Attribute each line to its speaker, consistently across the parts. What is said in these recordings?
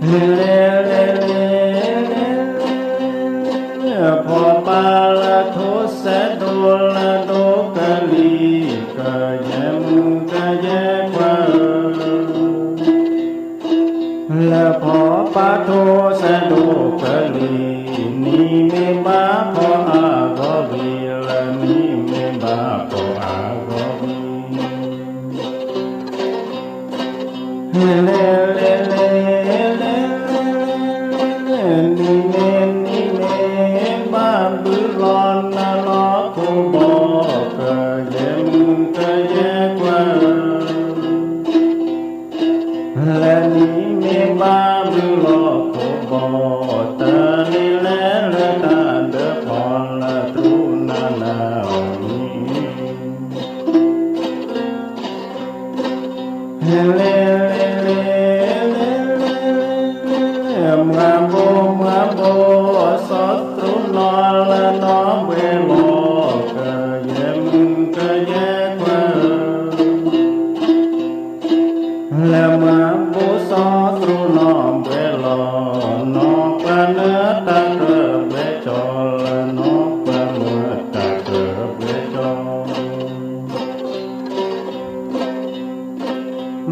Speaker 1: เลเลเลเลพอปาละโทเสโดละโดกะลีกะยมกะเยกวะละพอปาโทเสโดกะลีนีเมบาพออาโกวีละนีเมบาพออาโกวีเลเลเลเลนีเมนีเมบาบุลอนนาลอโคบอกะเยมกะเยกวะและนีเมบาบุลอโคบอกะลิเลละตาเดพอละตรุนานานีเลเลมาโบสตรุนอละนอเวโลกะเยมกะเยกวะละมาโบสตรุนอเวโลนอปะเนตะเกเวจอละนอปะเนตะเกเวจอ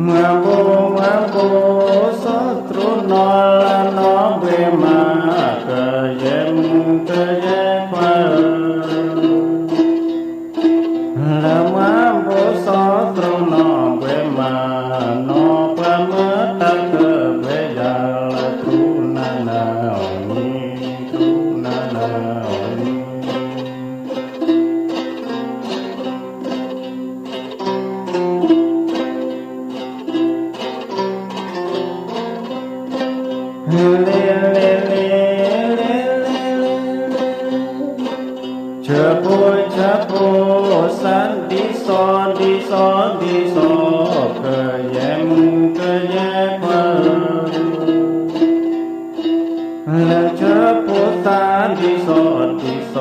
Speaker 1: มาโบสตรุนอละนอเวมากะเยมกะเยกวะละมาโบสตรุนอเวมานอปะเมตะเกเวยาละตรุนานานิตรุนานานิเลเลเลเลเลเชโปสันดิโสดิโสดิโสกะเยมกะเยกวะและเชโปสันดิโสดิโส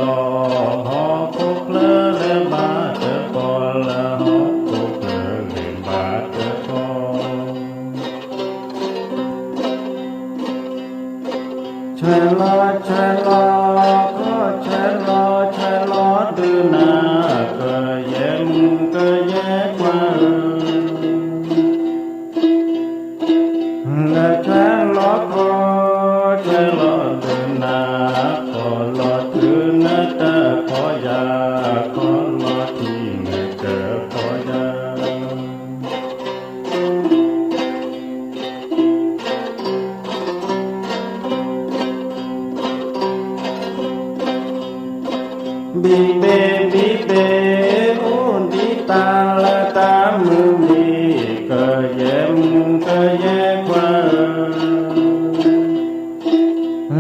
Speaker 1: หอโคเคลเลบาเตโกละหอโคเคลเลบาเตโกชะลอก็ชะลอดูนากะเยมกะเยกวะและชะลอก็ชะลอดูนาขอลอถือนะตะขอยาขอลอที่นะเตะขอยาบีเบอุดิตาละตามุนีกะเยมกะเยกวะ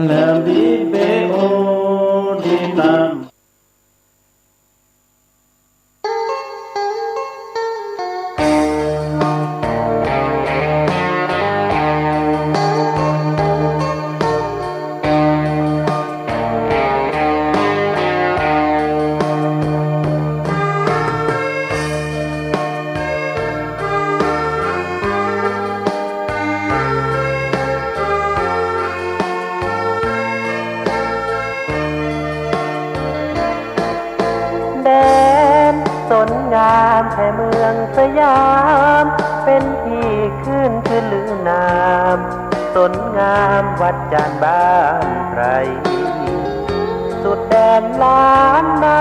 Speaker 1: ละบีเบอุดิตา
Speaker 2: สนงามแห่เมืองสยามเป็นที่ขึ้นลือนามสนงามวัดจานบ้านไพรสุดแดนล้านนา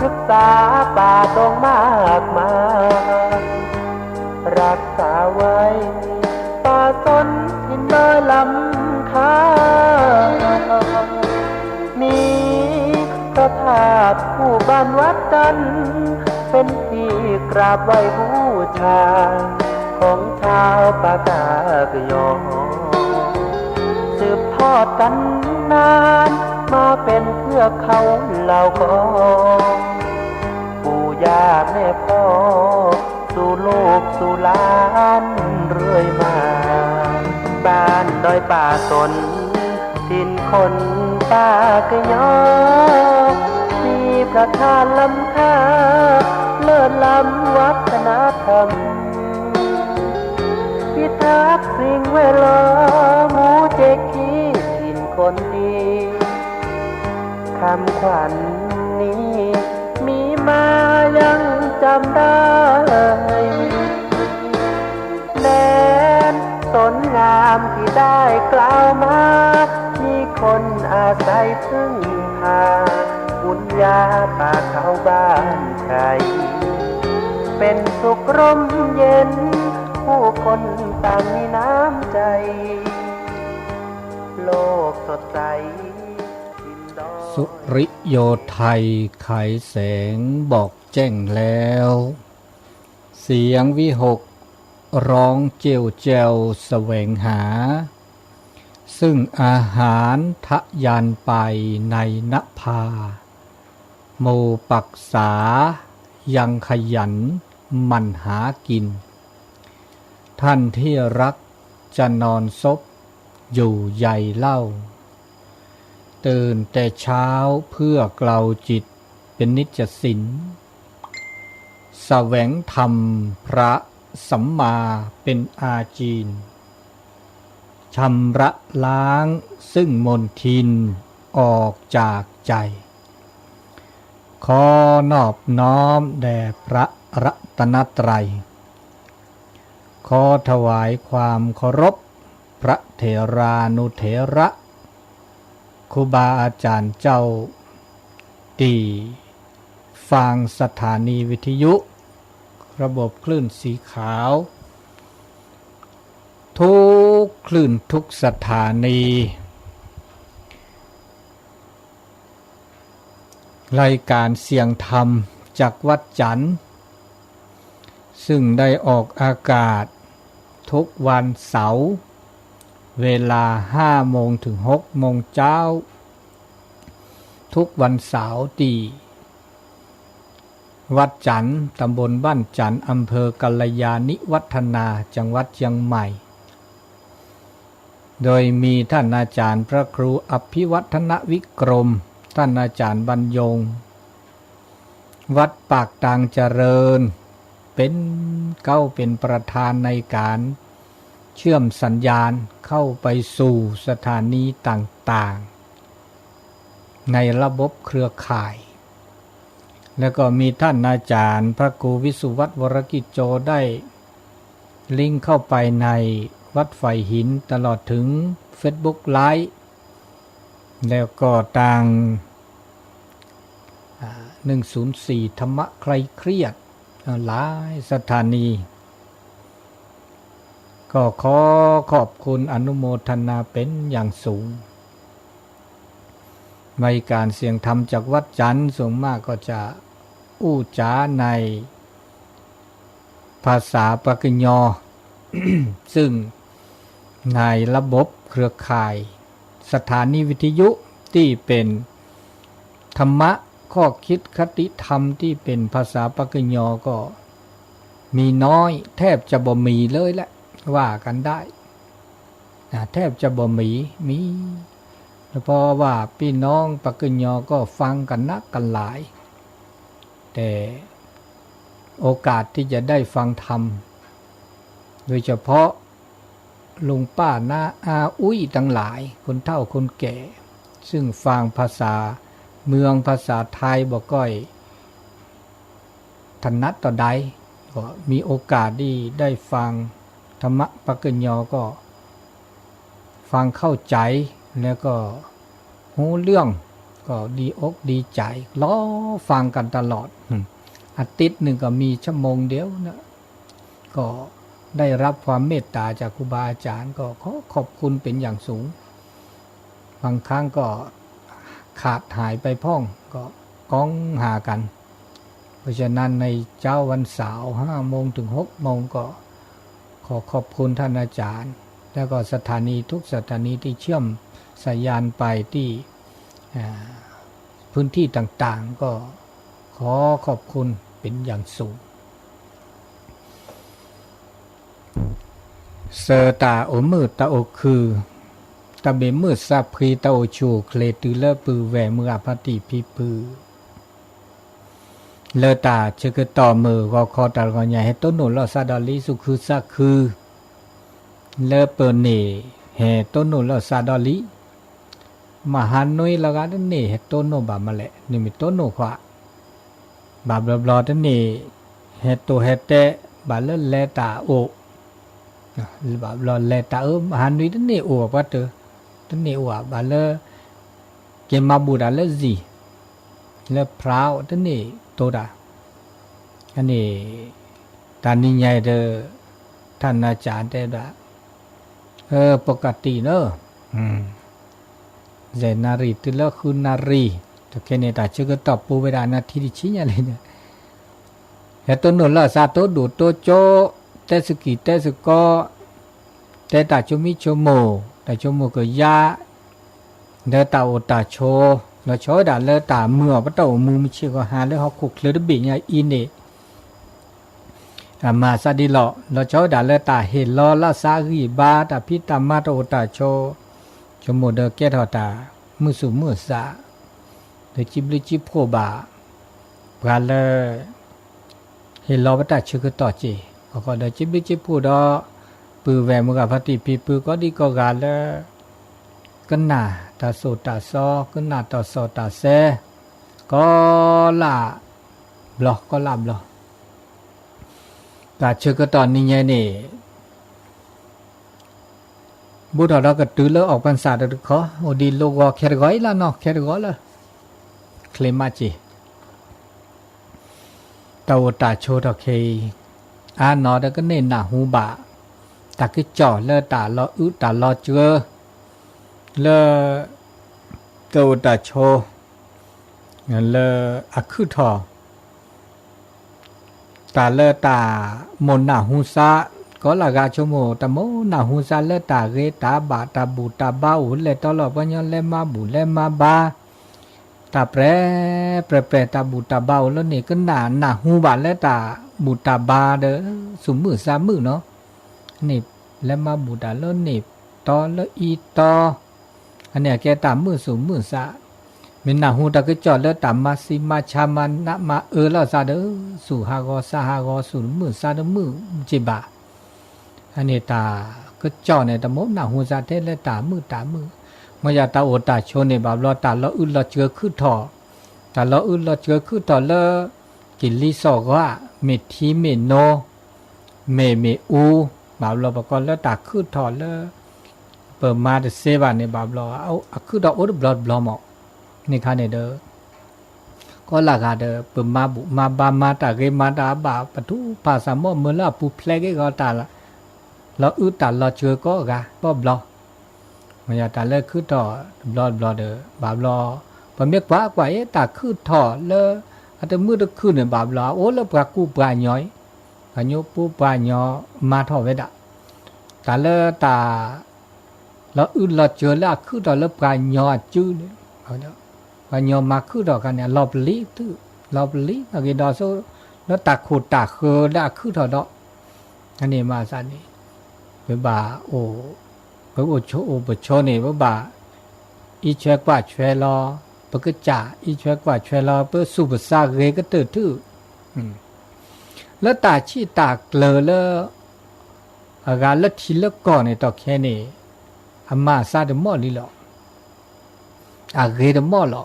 Speaker 2: ศึกษาป่าตรงมากมายรักษาไว้ป่าสนหินน้อยลำคามีพระธาตุคู่บ้านวัดจันทร์เป็นที่กราบไหว้บูชาของชาวปากากยอสืบทอดกันนานมาเป็นเทือกเขาเหล่ากอปู่ย่าแม่พ่อสู่ลูกสู่หลานเรื่อยมาบ้านดอยป่าสนถิ่นคนปากยอมีพระธาตุล้ำค่าเลิศล้ำวัฒนธรรมพิทักษ์สิ่งแวดล้อมหมู่ ำขวัญนี้มีมายังจำได้แม้นสนงามที่ได้กล่าวมามีคนอาศัยพึ่งพาบุญญาป่าเขาบ้านใครเป็นสุขร่มเย็นผู้คนต่างมีน้ำใจโลกสดใส
Speaker 1: สุริโยไทยไขแสงบอกแจ้งแล้วเสียงวิหกร้องเจียวแจวแสวงหาซึ่งอาหารทะยานไปในนภาโมปักษายังขยันมันหากินท่านที่รักจะนอนซบอยู่ใหญ่เล่าตื่นแต่เช้าเพื่อเกลาจิตเป็นนิจสินแสวงธรรมพระสัมมาเป็นอาจีนชำระล้างซึ่งมลทินออกจากใจขอนอบน้อมแด่พระรัตนตรัยขอถวายความเคารพพระเถรานุเถระครูบาอาจารย์เจ้าตีฟังสถานีวิทยุระบบคลื่นสีขาวทุกคลื่นทุกสถานีรายการเสียงธรรมจากวัดจันทร์ซึ่งได้ออกอากาศทุกวันเสาร์เวลา 5 โมงถึง 6 โมงเช้าทุกวันเสาร์ที่วัดจันทร์ตำบลบ้านจันทร์อำเภอกัลยาณิวัฒนาจังหวัดเชียงใหม่โดยมีท่านอาจารย์พระครูอภิวัฒนวิกรมท่านอาจารย์บรรยงวัดปากตางเจริญเป็นประธานในการเชื่อมสัญญาณเข้าไปสู่สถานีต่างๆในระบบเครือข่ายแล้วก็มีท่านอาจารย์พระครูวิสุวัฒน์วรกิจโจได้ลิงก์เข้าไปในวัดไฟหินตลอดถึง Facebook ไลฟ์แล้วก็ทาง104ธรรมะใครเครียดหลายสถานีก็ขอขอบคุณอนุโมทนาเป็นอย่างสูงในการเสียงธรรมจากวัดจันทร์ส่วนมากก็จะอู้จ๋าในภาษาปากยอ ซึ่งในระบบเครือข่ายสถานีวิทยุที่เป็นธรรมะข้อคิดคติธรรมที่เป็นภาษาปากยอก็มีน้อยแทบจะบ่มีเลยแหละว่ากันได้แทบจะบ่มีเพราะว่าพี่น้องปากยอก็ฟังกันนักกันหลายแต่โอกาสที่จะได้ฟังธรรมโดยเฉพาะลุงป้าน้าอาอุ้ยทั้งหลายคนเฒ่าคนแก่ซึ่งฟังภาษาเมืองภาษาไทยบ่ก้อยถนัดต่อใดก็มีโอกาสได้ฟังธรรมะปากยอก็ฟังเข้าใจแล้วก็รู้เรื่องก็ดีอกดีใจล้อฟังกันตลอดอาทิตย์หนึ่งก็มีชั่วโมงเดียวนะก็ได้รับความเมตตาจากครูบาอาจารย์ก็ขอบคุณเป็นอย่างสูงบางครั้งก็ขาดหายไปพ่องก็ก้องหากันเพราะฉะนั้นในเจ้าวันเสาร์5 โมงถึง 6 โมงก็ขอขอบคุณท่านอาจารย์แล้วก็สถานีทุกสถานีที่เชื่อมสัญญาณไปที่พื้นที่ต่างๆก็ขอขอบคุณเป็นอย่างสูงเสตาโอมือตาโอคือตาเบมือซาพรีตาโอชูเคลตือเลปือแหวมืออภติพิปือเลตาเชกต่อมือก็คอตาก็ใหญ่ให้ต้นหนุนลอซาดอลิสุคือซาคือเลเปเนแห่ต้นหนุนลอซาดอลิ
Speaker 3: มหานุยละกันนี่เฮโตโนบามาแหละนี่มีโตโนขวาบาบลอตันนี่เฮโตเฮเตบาเลเลตาโอบาบลอเลตามหานุยตันนี่โอปัตเตตันนี่โอบาเลเกมาบูดาเลซีเลพราวตันนี่โตดาอันนี้ตานี่ใหญ่เด้อท่านอาจารย์เด้อปกติเนอะเจนารีตุลคุณนารีตะเกเนตาชื่อก็ตอบปูเวดานาทีดิชิญอะไรเนี่ยเฮตุนนละซาโตดูโตโจเตสกิเตสกอเตตาจุมิโชโมตาโชโมก็ยาเดตาโอตาโชแล้วโชดาเลตาเมื่อปะโตมือมิชิก็หาเลยฮอกคุกเลดบิญาอินเนมาซาดิโลแล้วโชดาเลตาเฮลอลาซารีบาตาพิตามาโตโอตาโชจมูกเดเกตหอตามือสูมือสาเดจิบลิจิโพบาบาเลเฮลอบัตชื่อก็ต่อจีก็เดจิบลิจิโพดอปือแวมุกาพัติปีปือก็ดีก็กาเลกันนาตาโซตาซอกันนาตาโซตาเซก็ลาบล็อกก็ลาบล็อกตาชื่อก็ตอนนี้ไงนี่บุตรเราก็ตื่นแล้วออกพรรษาเด็กเขาโอดีโลกแคร์ก้อยละเนาะแคร์ก้อยละเคลมาจีตาตาโชตะเคนอเด็กก็เน้นหน้าหูบะตาคือจ่อเลตาลอตาลอเจือเลตาตาโชเลอักคือทอตาเลตามนหน้าหูซาก็ละกาชโมตะโมนาหูซาเลตาเกตาบาตาบูตาบ้าอุเลตลอปัญญเลมาบุเลมาบาตาเปรตาบูตาบ้าแล้วนี่ก็หนาหูบาเลตาบูตาบาเด้อสุมือสามมือเนาะนี่เลมาบูตาแล้วนี่ตอแล้วอีตออันเนี้ยแกตามมือสุมือสามินาหูตะก็จอดแล้วตามมาซิมาชามันนะมาแล้วซาเด้อสุหากอสาหากอสุมือซาเด้อมือจิบาอันนี้ตาก็จ่อในตะมดหน้าหูซาเทและตามือเมื่อยาตาโอตาโชในบาบลอตาละอึละเจือคือถอตาละอึละเจือคือถอละกินลิสอกว่าเมทีเมโนเมอูบาบลอปกอนละตาคือถอละเปิดมาเดเซบาในบาบลอเอาคือดอกโอดบลอดบลอมอนี่ค่ะเนี่ยเด้อก็ลากาเด้อเปิดมาบุมาบามาตาเกมาตาบาปทุภาษามอเมื่อละปูเพลกก็ตาละเราตาเราเจอก็กะบ่บลอมันอยากตาเลิกคือต่อบลอเด้อบาบลอพอเมียกว่าตาคือถอเลออาจจะมือตะคืนเนี่ยบาบลอโอ้แล้วปลากูปลาย้อยปลาโยปูปลาย้อมาถอเวดะตาเลอตาเราเราเจอแล้วคือต่อแล้วปลาย้อจื้อเนี่ยเอาเนาะปลาย้อมาคือต่อกันเนี่ยรอบลีตื้อรอบลีตะกี้ดอโซแล้วตาโคตาคือได้คือต่อดอกอันนี้มาซะนี่บ่าโอ้บ่โชโอ้บ่โชนี่บ่าอีเชกว่าเชลอปกจ่าอีเชกว่าเชลอเปสุบซาเรก็ตื่นทื่อแล้วตาชี้ตาเกลอแล้วอาการละทีละก่อนในตอแค่นี้อามาซาเดมอลิหรออาเรเดมอหรอ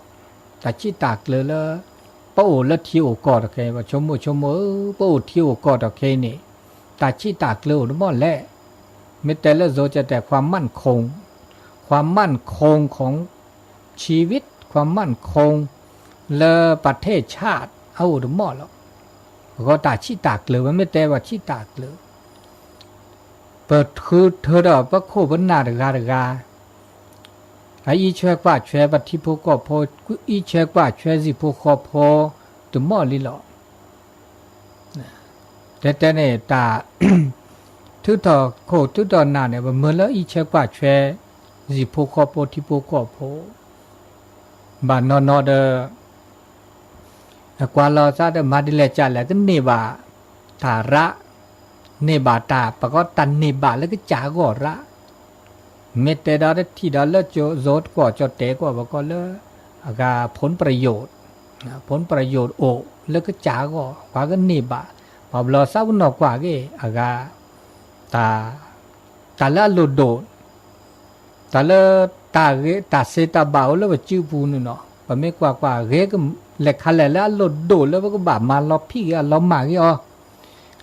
Speaker 3: ตาชี้ตาเกลอแล้วป้าโอละทีโอก่อตอแค่ว่าชมโมป้าโอทีโอก่อตอแค่นี้ตาชี้ตาเกลอเดมอแลไม่แต่ละโซจะแต่ความมั่นคงของชีวิตความมั่นคงและประเทศชาติเอาหรือหมอแล้วก็ตาชี้ตากเลยว่าไม่แต่ว่าชี้ตากเลยเปิดคือเธอดอกพระโคบนาดกาไอ้เชือกว่าเชือกบัดที่พวกก็พออีเชือกว่าเชือกสิพวกก็พอตัวหมอลิหรอแต่เนี่ยตาทุกต่อโคทุกต่อหน้าเนี่ยว่าเมื่อแล้วอีเชือกว่าเชือกสิพวกก็พอที่พวกก็พอบานนอเดกว่าเราซาเดมาดิเลจ่าแล้วก็เนบาตาระเนบาตาปะก็ตันเนบาแล้วก็จาก็ระเมตเตดาที่ดาแล้วโจดกว่าจอเตกว่าก็เลยอากาผลประโยชน์โอแล้วก็จาก็ว่าก็เนบาพอเราซาวนอกว่าก็อากาตาละลุดโดตาละต ตาเรตาเซตาบ่าวแล้วจื้อปูนเนาะบ่แม่กว่าเรก็แหลกคันแหละแล้วหลดโดแล้วก็บามาลอพี่ก็ลอมากี่อ๋อ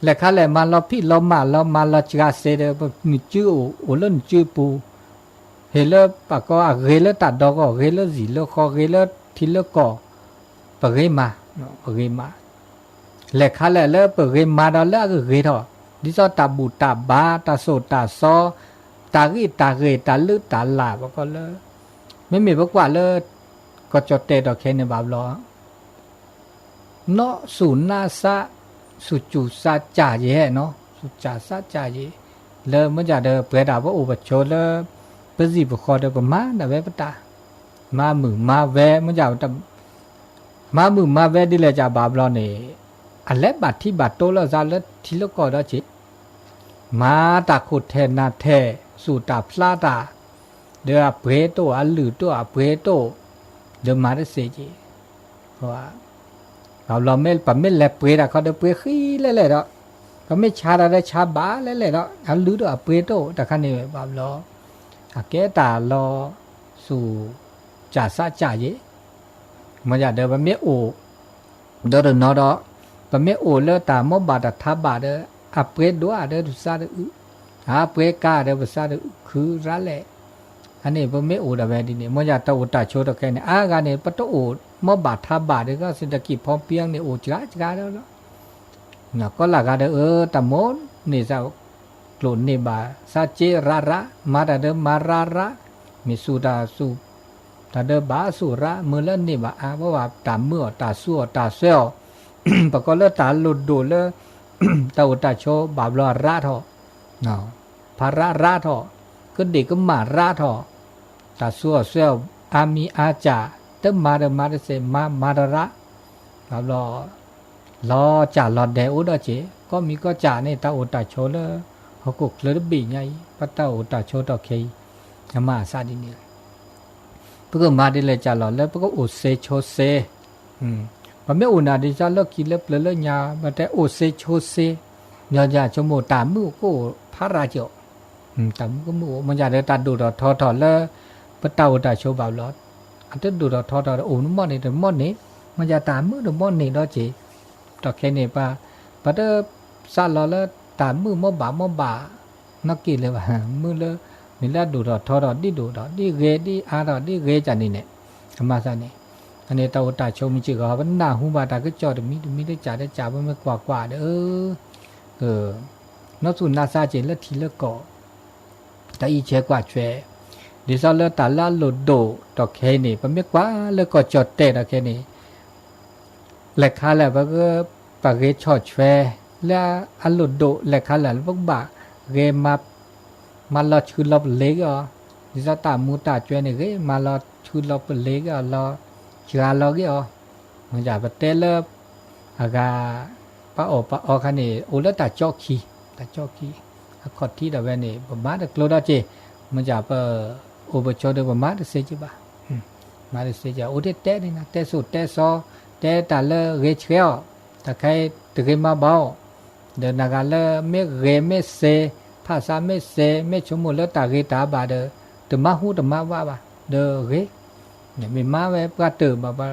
Speaker 3: แหลกคันแหละมาลอพี่ลอมาลอจกาเซเดมีจื้อโอเล่นจื้อปูเฮเลปะก็เรเลตัดดอกก็เรเลสิเลคอเรเลทิเลก็ปะเรมาเนาะปะเรมาแหลกคันแหละแล้วปะเรมาดอแล้วก็เรทอดิซอตาบูตาบาตาโซตาซอตากีตาเรตาลึตาลาปะก็เลยไม่มีปะกว่าเลยก็จดเตดอกแค่ในบาบลอเนาะสุนาซะสุจูซาจ่าเย่เนาะสุจ่าซาจ่าเย่เลยมันจะเดเปิดดาวอุปโชเลยเปิดสิบขอเดประมาณแต่เวปตามามือมาเวมันจะแต่มามือมาเวดิเลยจะบาบลอเนี่ยอันเล็บบัดที่บัดโตแล้วซาเลที่แล้วก็ได้จิมาตาขุดแทนนาแทสู่ตาพลาตาเดือเปรโตอันหรือตัวเปรโตเดิมมาได้เสียจีเพราะว่าเราไม่ปั๊มไม่แลเปรย์เขาเดือเปรย์ขี้เล่ๆเนาะเขาไม่ชาอะไรชาบ้าเล่ๆเนาะอันหรือตัวเปรโตแต่ขั้นนี้แบบเราแกตาเราสู่จ่าซาจ่าเยมันจะเดิมปั๊มไม่โอเดินนอดปั๊มไม่โอเลือตามอบาดทับบาดเด้อเปรย์ด้วยเด้อดุซาเด้อเปรย์ก้าเด้อดุซาเด้อคือร้านแหละอันนี้ผมไม่โอดแบบนี้มันจะตัวตาโชดแค่นี้การเนี่ยปัตโอมอบาดทับบาดก็เศรษฐกิจพอเพียงเนี่ยโอจ้าแล้วเนาะก็หลักการแต่มดนี่จะกลุ่นนี่บาซาเจระมาเดิมมาระมีสุดาสุแต่เดิมบาสุระมือเล่นนี่บาเพราะว่าตาเมื่อตาสั่วตาเซลปก็เลิกตาหลุดดูเลยตัวตาโชบาบลอระทอเนาะภาระทอก็เด็กก็มาระทอตาสั่วเซลอามีอาจาเติมมาเสมาระครับรอจ่ารอแดอุดเจก็มีก็จ่าในตาอุตาโชเลเขากุกเลยบีไงปัตตาอุตาโชตอเคยมาซาดินี่เพื่อมาดิเลยจ่ารอแล้วเพื่ออุเซโชเซพอไม่อุนาดิจ่าเลิกกินเลิกเลยยามาแต่อุเซโชเซยาชโมตามือก็พระราชตามือก็มือมันจะได้ตัดดูดทอแล้วปัตตาอุตาโชบาลอดอันที่ดูดทอโอ้นมอนี่แต่มอนี่มันจะตามมือเดมอนี่đó chịต่อแค่นี้ป่ะปัตเตอร์ซาลอแล้วตามมือมอบานักกินเลยว่ะมือเลยมีแล้วดูดทอดิดูดดิเรดิอาดดิเรจันนี่เนี่ยธรรมะซะนี่อันนี้ตาตาชมมีชื่อเขาเป็นหน้าหูบาตาก็จอดมีได้จ่ามันกว่าเด้อนอกสุนนาซาเจแล้วทีละก่อแต่อีเชกว่าช่วยดิซอลเลตาลาโลโดตอเคนี่ปะเมกว่าแล้วก็จอดเตตอเคนี่แลกคาแล้วก็ปะเกชอดแชแล้วอัลโลโดแลกคาแล้วบักบะเกมาลอชื่อลอบเล็กอ่ะดิซาตามูตาจวยนี่เกมาลอชื่อลอบเล็กอ่ะลอจาลอกี่อ่ะมันจะปะเตลอากาปะออคันนี่โอเลตาจอกคีขอดที่ดาเวนี่ประมาณโคลดาเจมันจะโอเบชอเดประมาณเซจิบะมาเซจิโอเดเตนี่นะเตสุเตซอเตตาเลเรเชลตะไคตะเกมาบาเดนากาเลเมเรเมเซภาษาเมเซเมชมุเลตาเรตาบาเดตมาหูตมาว่าบะเดเรเนี่ยมีมาเวปะเตบะ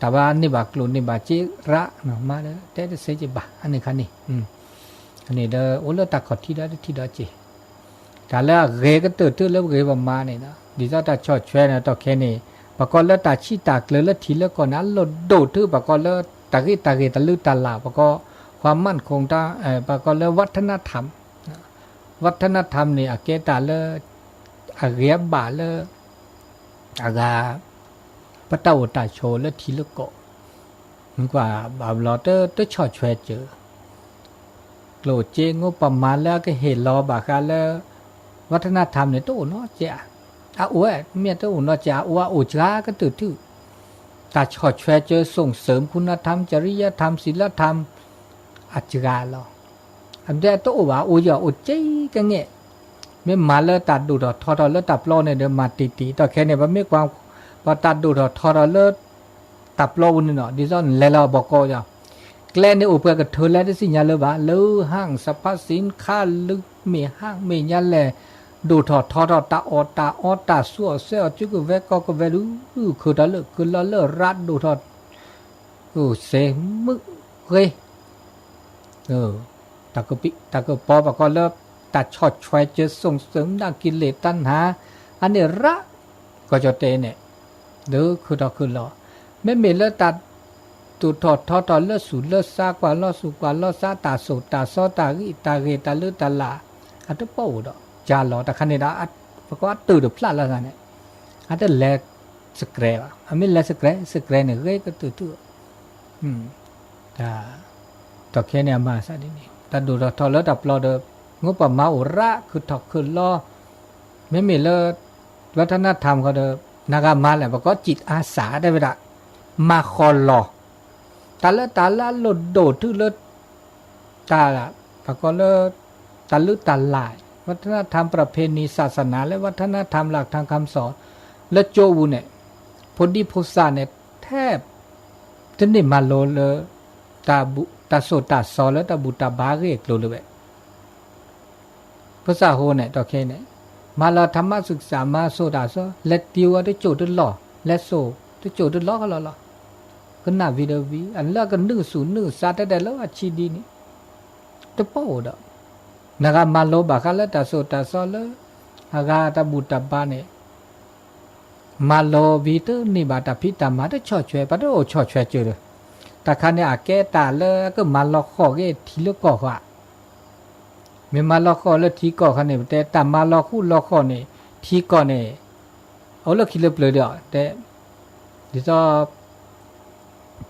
Speaker 3: ตาบานี่บะกลุนี่บะจิระเนาะมาเดเตเซจิบะอันนี้คันนี่อันนี้เดโอเลตาขอดที่ได้จิแต่แล้วเรก็ตื่นแล้วเรประมาณนี้นะดิซาตาชอดแชนะต่อแค่นี้ปะกอแล้วตาชีตากเลยแล้วทีแล้วก่อนนั้นลดโดดทื่อปะกอแล้วตากีตะลึตาลาปะกอความมั่นคงตาปะกอแล้ววัฒนธรรมนี่อาเกตาเลอาเรียบาเลอากาปะตาอุตาโชแล้วทีแล้วก็มันกว่าบาบลอเตอร์ชอดแชเจอโกรธเจงบประมาณแล้วก็เห็นรอบากาแล้ววัฒนธรรมเนี่ยตู้เนาะจ้ะอ้วยเมียตู้เนาะจ้ะอ้วอุจาก็ตื่นทื่อตาชอดแชเจอส่งเสริมคุณธรรมจริยธรรมศีลธรรมอัจฉริยะเราอันเดียตู้ว่าอุยอุจกันเนี่ยไม่มาเลยตัดดูดทอดแล้วตับโลเนี่ยเดิมมาตีต่อแค่เนี่ยมันไม่ความพอตัดดูดทอดแล้วตับโลนี่เนาะดิซ่อนแล้วเราบอกก็จ้ะแกล้ในอุปกรณ์เธอแล้วได้สิญญาเลยว่าเลือห้างสรรพสินค้าลึกมีห้างมียันแหละ ดูทอดทอดตาออตาออตาสัวเซลจุกเวก็เวลูคือตะเลคือละเลรัดดูทอดเสมึกเฮ้ยตะกปิตะกปอปะก็เลิกตัดชอดช่วยจะส่งเสริมด้านกิเลสตัณหาอันนี้ระก็จะเตเนี่ยเด้อคือตอคือรอไม่มีเลิกตัดตูทอดทอดเลิกสูเลิกซากว่าเลิกสูกว่าเลิกซาตาโสตาซอตากิตาเกตาเลิกตาลาอันตะเป้าดอกจาหลอตะคันนี่ดาอัดเพราะว่าตื่นพลาดแล้วกันเนี่ยอันตะแลกสเกรวอันไม่แลกสเกรเนี่ยเฮ้ยก็ตื่นต่อแค่เนี่ยมาซะนี่แต่ดูเราทอแล้วดับรอเดงบประมาอุระคือถอกคือล้อไม่มีเลิศวัฒนธรรมเขาเดนากามาแหละบอกก็จิตอาสาได้เวลามาคอลอตาละหลดโดดทื่อเลิศตาละบอกก็เลิศตาลึตาลายวัฒนธรรมประเพณีศาสนาและวัฒนธรรมหลักทางคำสอนและโจวูเนี่ยพอดีโพสาเนี่ยแทบจะนี่มาโลเลยตาโสตาซอแล้วตาบุตาบาเรกโลเลยภาษาโหเนี่ยต่อแค่เนี่ยมาลาธรรมศึกษามาโซดาซอและติวได้โจทย์หล่อและโซได้โจทย์หล่อก็หล่อก็น่าวิดวีอันละก็101ซาได้แล้วอาชีดีนี่ตะโปดนะคะมาโลบาคาละตาโซตาซอเลอากาตาบุตาบาเนี่ยมาโลวิเตนี่บาตาพิตามาได้ชอช่วยปะโตชอช่วยเจอแต่คันเนี่ยอาแกตาเลก็มาลอกข้อเกทีละก่อว่ามีมาลอกข้อแล้วทีก่อคันเนี่ยแต่ตามาลอกคู่ลอกข้อเนี่ยทีก่อเนี่ยเอาละคิดเปลือยเดียวแต่ดิซอ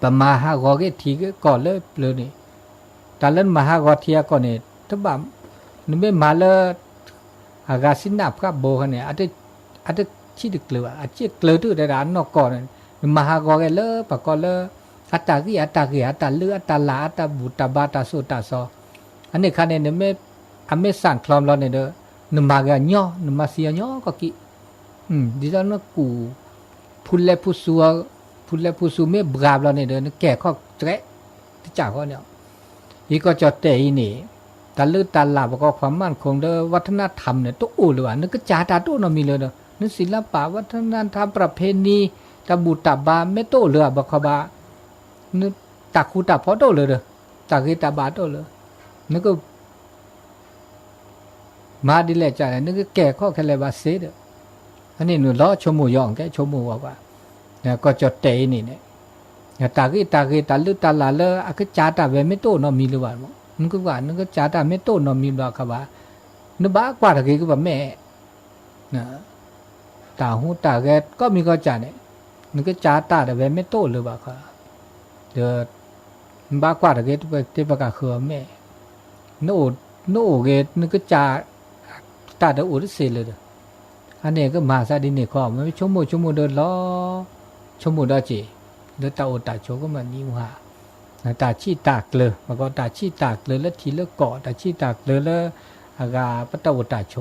Speaker 3: ปมาหากอเกทีก็ก่อเลยเปลือยนี่ตาเล่นมาหากอเทียก่อเนี่ยถ้าแบบนึกไม่มาเลยอากาศินับครับโบคันเนี่ยอาจจะชี้ดึกเกลืออาจจะเกลือตื้อได้ร้านนอกก่อนมาหากอเกเลยปะก่อเลยอัตตากิอัตตาเลืออัตตาลาอัตตาบุตตาบาตาสุตาซออันนี้คันเนี่ยไม่อเมสั่งคลอมเราเนี่ยเด้อนมากะย่อนมาเสียย่อก็กิดิฉันน่ะกูพูดแล้วผู้สูไม่บราบเราเนี่ยเด้อแก่ข้อแจ๊ที่จ่าข้อเนี่ยอีก็จะเตอีนี่ตาลือตาลาบอกว่าความมั่นคงเด้อวัฒนธรรมเนี่ยตู้หรือว่านึกก็จ่าตาตู้เนาะมีเลยเด้อนึกศิลปะวัฒนธรรมประเพณีตาบุตาบาไม่ตู้เรือบอกเขาบานึกตาคูตาพอตู้เลยเด้อตาเกตาบาตู้เลยนึกก็มาดิแลจ่านึกก็แก่ข้อแค่เลยว่าเสดอันนี้หนูล้อชมหมูยองแกชมหมูว่าเนี่ยก็จะเตนี่เนี่ยตากิตาลือตาลาเลอะก็จ่าตาเวไม่โตเนาะมีหรือว่านึกก็ว่านึกก็จ่าตาไม่โตเนาะมีหรอกครับว่านึกบ้ากว่าตะกี้ก็ว่าแม่นะตาหูตาแกก็มีก็จ่าเนี่ยนึกก็จ่าตาแต่เวไม่โตหรือว่าค่ะเดี๋ยวบ้ากว่าตะกี้ที่ประกาศคือแม่โน่เกนึกก็จ่าตาเดอุดเสเลยเด้ออันนี้ก็มาซะดินี่ข้อมันชั่วโมงเดินล้อชั่วโมงดอจีเดินตาโอตาโชก็มันนิวหาตาชี้ตากเลยมันก็ตาชี้ตากเลยแล้วทีละเกาะตาชี้ตากเลยแล้วอากาปตาโอตาโช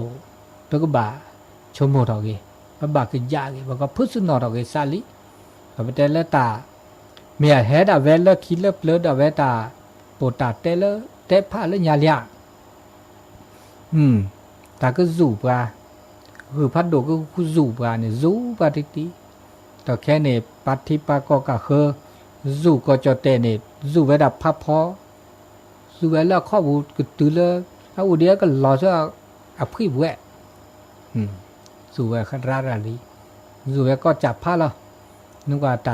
Speaker 3: แล้วก็บ่าชั่วโมงดอกเกบ่าก็ยากมันก็พุทธนอดอกเกซาลิก็ไปแต่ละตาเมียแฮดาเวลแล้วคิดแล้วเปลือดาเวตาโปตาเตลเตพาแล้วญาลิยาตาก็จูบว่าคือพัดโดก็คือจูบว่าเนี่ยจูบว่าทีแต่แค่เนี่ยปัทธิปากก็คือจูก็จะเตเนี่ยจูเวลาพับพอจูเวลาข้อบูก็ตื่นเลยถ้าอุเดียก็รอซะอภิเวะจูเวลาราราลีจูเวลก็จับผ้าแล้วนึกว่าต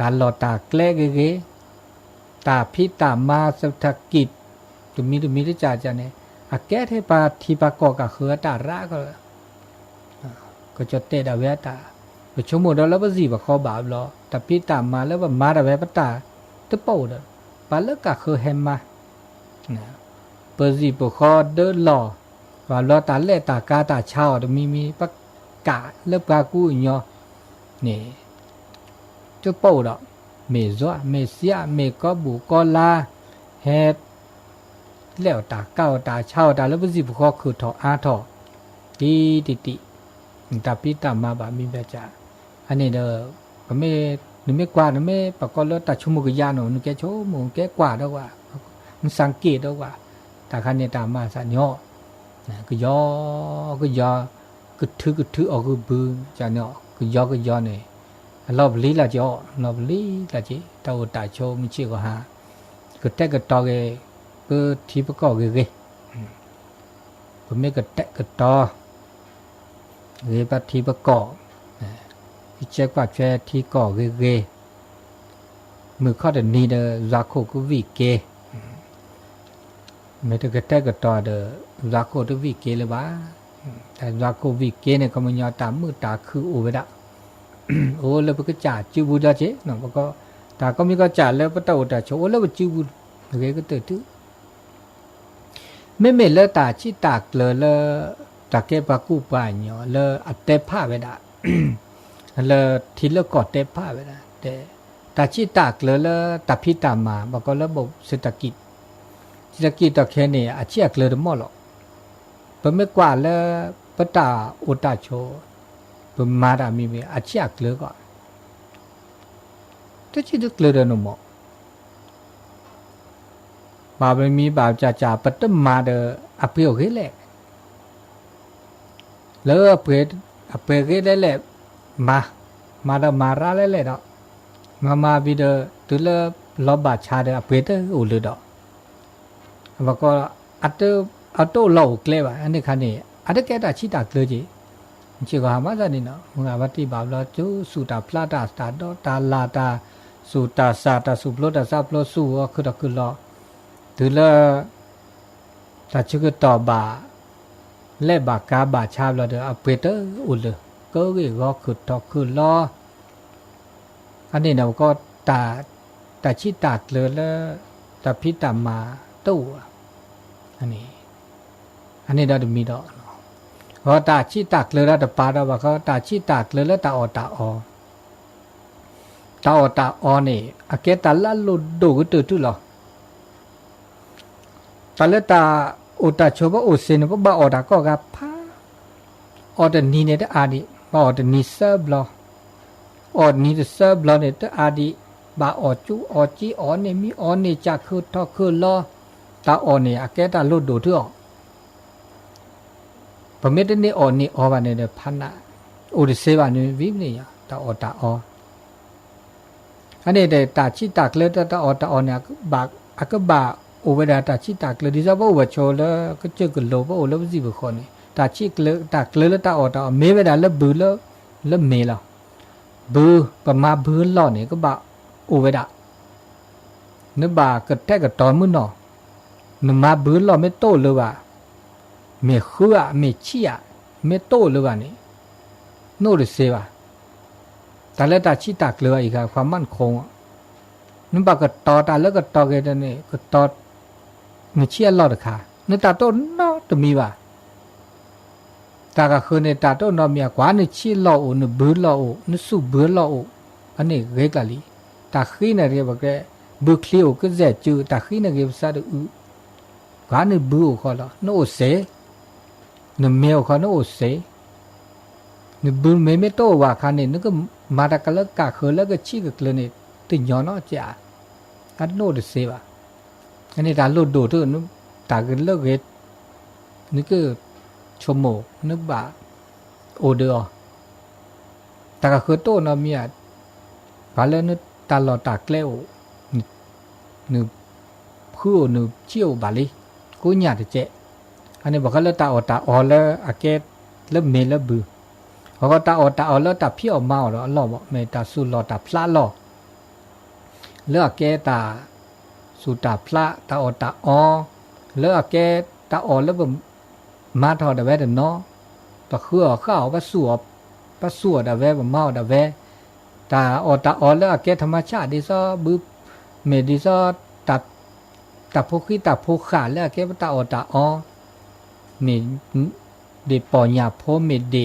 Speaker 3: าหลอดตาแกล้เก๋ตาพิตามาสัทกิจตุมีได้จ่าเนี่ยอาแก้ให้ปาทีปากอกะคือตาระก็จะเตะดาเวตาชั่วโมงแล้วว่าจีบเขาบาปล้อแต่พี่ตามมาแล้วว่ามาดาเวปตาตะเป่าเด้อปาเลิกกะคือแฮมมาเปิดจีบเขาเดินหล่อว่าล้อตาเล่ตากาตาเช่ามีปากกะเลิกกากู้เนาะนี่ตะเป่าดอกเมซัวเมเสียเมก็บุก็ลาเฮ็ดแล้วตาเก้าตาเช่าตาแล้วบ่สิบ่ขอคือถออาถอติตาพี่ตามมาบามีแบบจ้าอันนี้เด้อก็ไม่กว่าไม่ปะก็แล้วตาชั่วโมงก็ยาหนูนึกแกชั่วโมงแกกว่าดอกว่ามันสังเกตดอกว่าตาคันนี้ตามมาซะย่อ ก็ย่อก็ย่อก็ถือออกก็บือจานเนาะก็ย่อเนี่ยรอบลีละจ่อรอบลีละจีตาตาโชมชิก็หาก็แต่ก็ตอก็ที่ประกอบเกผมไม่ก็แต่ก็ตอปฏิประกอบที่เช็คว่าแค่ที่ก่อมือข้อเดินนี้เด้อรักโคก็วิเกไม่ต้องก็แต่ก็ตอเด้อรักโคก็วิเกเลยบ้าแต่รักโควิเกเนี่ยก็มันยอตามมือตาคือโอเวดะโอ้แล้วก็จ่าจิบูดาเจเนาะก็ตาก็มีก็จ่าแล้วปะตาโอตาโชแล้วจิบูเกก็เตตื้อไม่แล้วตาชิตากเลยตาเก็บปากูปาเนาะแล้วอัตเตผ้าเวดะแล้วทีละกอดเตผ้าเวดะแต่ตาชิตากเลยตาพิตามาบอกก็ระบบเศรษฐกิจต่อแค่นี้อาชีพเลยหมดหรอกเพิ่มไม่กว่าแล้วปะตาโอตาโชเพิ่มมาดามีอาชีพเลยก็แต่ชีวิตเลยหนูหมอบาไม่มีบาจ่าปัตตมาเดอภิโอเคแหละแล้วอภิเกได้แหละมาดามาราเลยแหละเนาะมาบิดตัวละลบบาชาเดอภิเตอุลดอกว่าก็อัตโตเหล่าเกลบอันนี้คันนี้อันนี้แกตาชิตาเกลจีชื่อว่ามาซะนี่เนาะมึงวัติบาปแล้วจูสุตาพลาตาสตาดตาลาตาสุตาสาตาสุปโลตาซาปโลสุคือลอถือละตาชื่อต่อบาและบากาบาชาบแล้วเด้ออเปเตออุลก็คือตอคือลออันนี้เราก็ตาชิตาเกลแล้วตาพิตามาตู้อันนี้เราจะมีดอกเพราะตาชิตากเลยแล้วแต่ปาดว่าเขาตาชิตากเลยแล้วตาอนี่อาเกตาละลุดูก็ตื่นทุลอตาเลตาอุตาโชบะอุเซนก็บ่อดาก็กับพาอดนี้เนี่ยอาดิบ่อดนี้เซบลอดนี้เซบลเนี่ยอาดิบ่อจูอจีเนี่ยมีเนี่ยจักคือทอคือลอตาเนี่ยอาเกตาลุดูทั่วพอเมื่อเดือนนี้นี่วันนี้เนี่ยพันนะโอ้ดิเซวันนี้วิบนี่ยตาอันนี้เดี๋ยวตาชิตากเลยตาเนี่ยบากบาโอเวดาตาชิตากเลยดิซาบ่าวโชแล้วก็เจอกันโลบ่โอแล้วสิบุคคลนี่ตาชิกเลยตากเลยแล้วตาเมเวดาแล้วบือแล้วเมล่ะบือประมาบือล่อนี่ก็บาโอเวดาเนื้อบาก็แท้ก็ตอนมื้อเนาะเนื้อมาบือล่อไม่โตเลยว่าเมขัวเมชี้อะเมโตเลยว่านี่โน่ดิเซว่าแต่แล้วตาชิตากเลยอีกความมั่นคงนั่นปากก็ต่อตาแล้วก็ต่อกันนี่ก็ต่อเมชี้ลอดค่ะนี่ตาโตนอตมีว่าตาก็คือในตาโตนอมีกว่านี่ชี้ลอโอนี่บือลอโอนี่สุบือลอโออันนี้เรกะลีตาขี้น่ะเรียกว่าแกบือคลีโอก็แจจูตาขี้น่ะเรียกซะดูกว่านี่บือขอละโนเซนเมลเขาโนเซนบุเมเมโตว่าคันนี่นึกมาตะกะละกะเคแล้วก็ชี้กะกลนี่ติญอเนาะจ้ะอันโนดเซว่าอันนี้ตาลุดดูทุนตากะเลิกเฮ็ดนี่ก็ชมโมนึกบาโอเดอตากะคือโตเนาะมีอ่ะบาแล้วนึตาลอตากแล้วนึคือนึเจียวบาลีกูญาตะเจอันนี้บอกเขาแล้วตาแล้วอาเกตแล้วเมแล้วบือเขาก็ตาแล้วตาพี่ออกมาแล้วล่อบอกเมตาสุลอตาพระล่อแล้วอาเกตาสุตาพระตาแล้วอาเกตาแล้วแบบมาทอดาเวดเนาะตะเครือข้าวปัสสัวดาเวแบบเมาดาเวตาแล้วอาเกธรรมชาติดิซอบือเมดิซอตาพกขี้ตาพกขาแล้วอาเกตาเมเดปอญาโพเมเด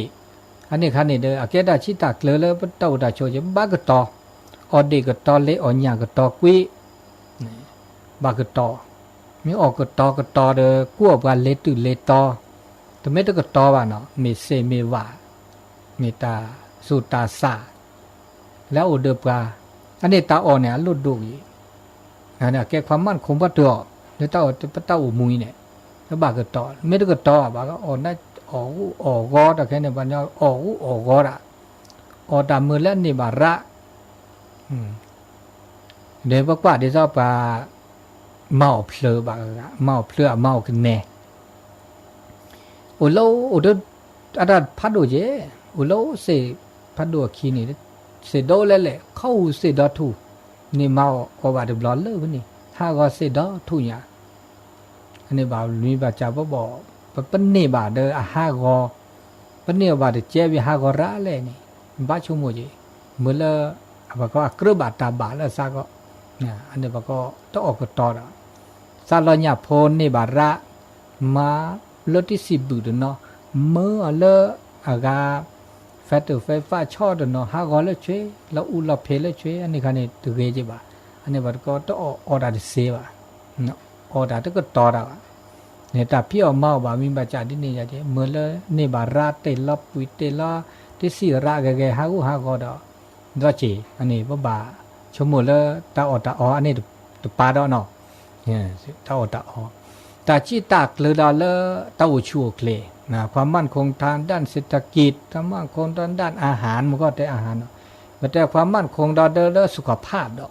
Speaker 3: อันนี้คันนี้เด้ออาเกดาชิตากเลแล้วปะเต้าดาโชจะบากตอเดกตอเลอญาก็ตอกุยบากตอมีออกก็ตอเด้อกัวบาเลตุเลตอแต่ไม่ต้องก็ตอว่าเนาะเมเซเมวาเมตาสุตาสาแล้วโอเดปาอันนี้ตาเนี่ยลุดดูอีอันนี้แกความมั่นคงบ่ตัวแล้วเต้ามุยเนี่ย แล้วบาก็ต่อไม่ได้ก็ต่อบาก็ออกน่าออกกอดแค่เนี่ยบัญญัติออกกอดออกตามมือแล้วนี่บาระเดี๋ยวบอกว่าเดี๋ยวจะปาเมาเพลอบาเมาเพลอเมาขึ้นแน่โอ้โลโอ้เดอาดาพัดโดเจโอ้โลเสพัดโดคีนี่เสโดแล้วแหละเข้าเสดอทูนี่เมาอบาดบลอเลอวะนี่ถ้าก็เสดอทูเนี่ยอันนี้บาลุยบาจาบอกปนนี่บาเดออาหากอปนนี่บาเดเจวิหากอระเลยนี่บาชุโมเจเมื่อละบาก็อักรบาตาบาแล้วซาก็เนี่ยอันนี้บาก็ต้องออกก็ต่อละซาลอญาโพนนี่บาระมาลดที่สิบบุดเนาะเมื่อละอากาแฟตไฟฟ้าชอดเนาะหากอละช่วยแล้วอุลเพลช่วยอันนี้คันนี้ตัวเกจิบาอันนี้บาก็ต้องออดาดิเซบาเนาะออดาต้องก็ต่อละเนี่ยแต่พี่เอาเมาบามีบาจาดินี่จะเจเมื่อละนี่บาระเตลปุยเตลที่สี่ระแกหากูหากอดอเจอันนี้บาชั่วโมงละตาออตาอันนี้ตัวปาดอเนาะเนี่ยตาออตาแต่จิตากเลยดอลเต้าชั่วเคลนะความมั่นคงทางด้านเศรษฐกิจความมั่นคงด้านอาหารมันก็ได้อาหารเนาะแต่ความมั่นคงดอเดอสุขภาพดอก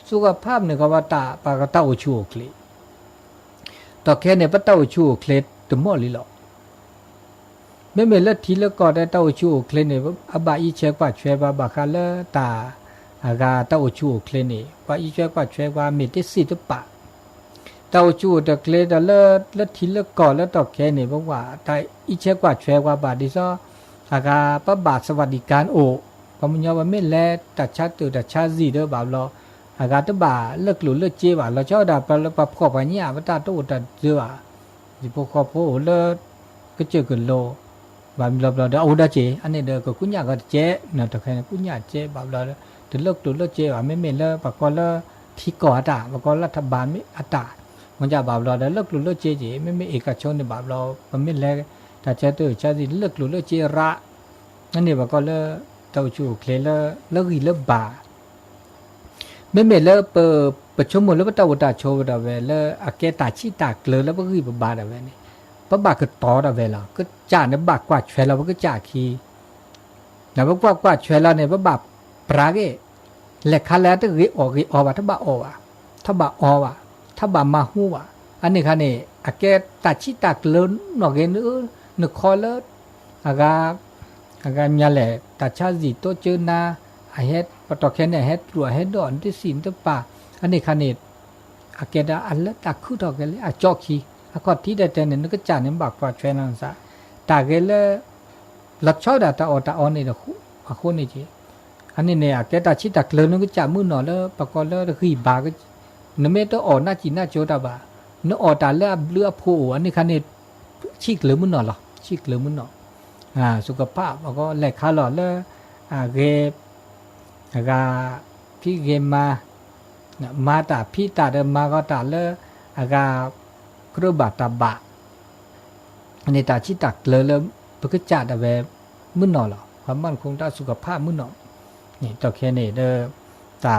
Speaker 3: สุขภาพเนี่ยก็ว่าตาปากเต้าชั่วเคลต่อแค่เนี่ยปะเต้าชั่วเคลตัวมอลิหรอกไม่เมื่อละทีละก็ได้เต้าชั่วเคลเนี่ยอบายเชกว่าช่วยบาคาเลตาอากาเต้าชั่วเคลเนี่ยว่าอีเชกว่าช่วยว่ามีที่สิทธิ์ปะเต้าจูตะเกลดะละทีละก่อแล้วตอกแค่นี่บอกว่าแต่อีเชกว่าช่วยว่าบาดิซออากาปะบาทสวัสดิการโอปมญญาว่าไม่แลตัดชาติตัดชาซีเด้อบาลออากาตะบาเลิกหลุเลิกเจว่าเราเจ้าดาปะปะขอบญญาว่าตาโตตะเจว่าสิพอขอบโหเลิกก็เจอกันโลบามีเราเดาเอาดาเจอันนี้เด้อก็กุญญาก็เจนะตะแค่กุญญาเจบาลอตะเลิกหลุเลิกเจว่าไม่เลปะก็เลที่ก่อตาปะก็รัฐบาลไม่อัตามันจะบาปเราได้เลิกหลุดเลิกเจเจไม่เอกชนในบาปเราไม่แลแต่เจ้าตัวเจ้าที่เลิกหลุดเลิกเจระนั่นเนี่ยบอกก็เลิกเต้าชูเคลเลิกอีเลิกบาไม่เลิกเปิดชั่วโมงแล้วก็เต้าตาโชว์ดาเวลอาเกตาชิตาเกลือแล้วก็คือบาดาเวนี่ปะบาก็ต่อดาเวล่ะก็จ่าเนี่ยบากกว่าช่วยเราก็จ่าคีแต่ว่ากว่าช่วยเราเนี่ยปะบาปรากเล็กขาแล้วต้องออกว่าถ้าบาออกอ่ะถ้าบาออกอ่ะถ้าบามาหูวะอันนี้ค่ะเนี่ยอาแกตัดชิตากล้นนอกเกนึกคอเลอากามีอะไรตัดชาจิโตเจนาเฮ็ดปตอแค่เนี่ยเฮ็ดรัวเฮ็ดดอนที่สินตป่าอันนี้ค่ะเนี่ยอาแกดาอันละตักคู่ดอกกันเลยจอกขี้ก็ที่ได้แต่เนี่ยนึกจานเนี่ยบักกว่าช่วยนั่นซะตาเกลลักชอบตาออนนี่ละคู่นี่จีอันนี้เนี่ยอาแกตัดชิตากล้นนึกจามือหนอแล้วปกติแล้วคือบาก็นเมตออน่าจีน่าโจดาบานออตาเลือผู้อันนี้คันนี้ชิกเหลือมุนหนอหรอชิกเหลือมุนหนอสุขภาพแล้วก็แหลกขาหล่อเลเกกาพี่เกมาตาพี่ตาเดิมมาก็ตาเลอากากรุบาตาบะอันนี้ตาชิตักเลปกจัดแบบมุนหนอหรอความมั่นคงด้านสุขภาพมุนหนอนี่ต่อแค่นี้เด้อตา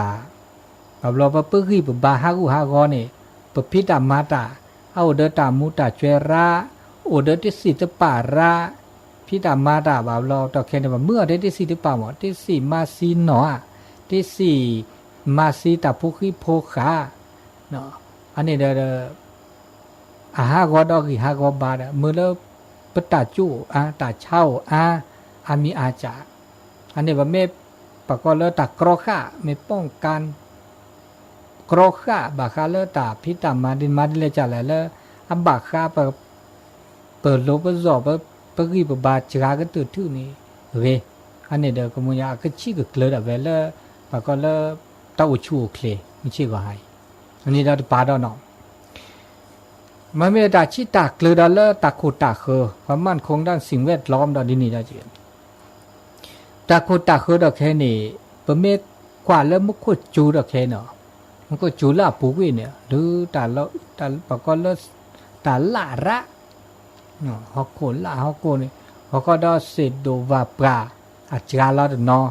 Speaker 3: บาบลอปะปึกฮีปบาฮากูฮากอนี่ปะพิตามาตาเอาเดตามูตาเจระโอเดติสิตปาระพิตามาตาบาบลอตอแค่นี้ว่าเมื่อได้ที่สิตปาหมอที่สี่มาซีหนอที่สี่มาซีตาพุคีโพขาเนาะอันนี้เดอาฮากอดอกิฮากอบาดเมื่อแล้วปตาจูตาเช่าอามีอาจาอันนี้ว่าเมปะก็เลตากรอค่าไม่ป้องกันกรอกข้าบาคาเลตาพิตามาดินเลจ่าแล้วอับบาคาเปิดโลบจอบปะกีบบาจกาก็ตื่นทื่อนี่เวอันนี้เด็กมุยาก็ชี้ก็เกลือแบบเลบาก็เลเต้าชูเคลไม่ชี้ก็ให้อันนี้เราปาดอนอมันไม่ได้ชี้ตาเกลือเลตาโคตาเคอความมั่นคงด้านสิ่งแวดล้อมดอดินี่ได้จีตาโคตาเคอดอกแค่นี้ปะเมฆกว่าแล้วมุขจูดอกแค่เนาะมันก็จุลาปุกเนี่ยหรือตาปกติตาลาระเนาะฮอกโกลาฮอกโกนี่ฮอกก็ดอเสดโดวาปราอาจารย์ละเนาะ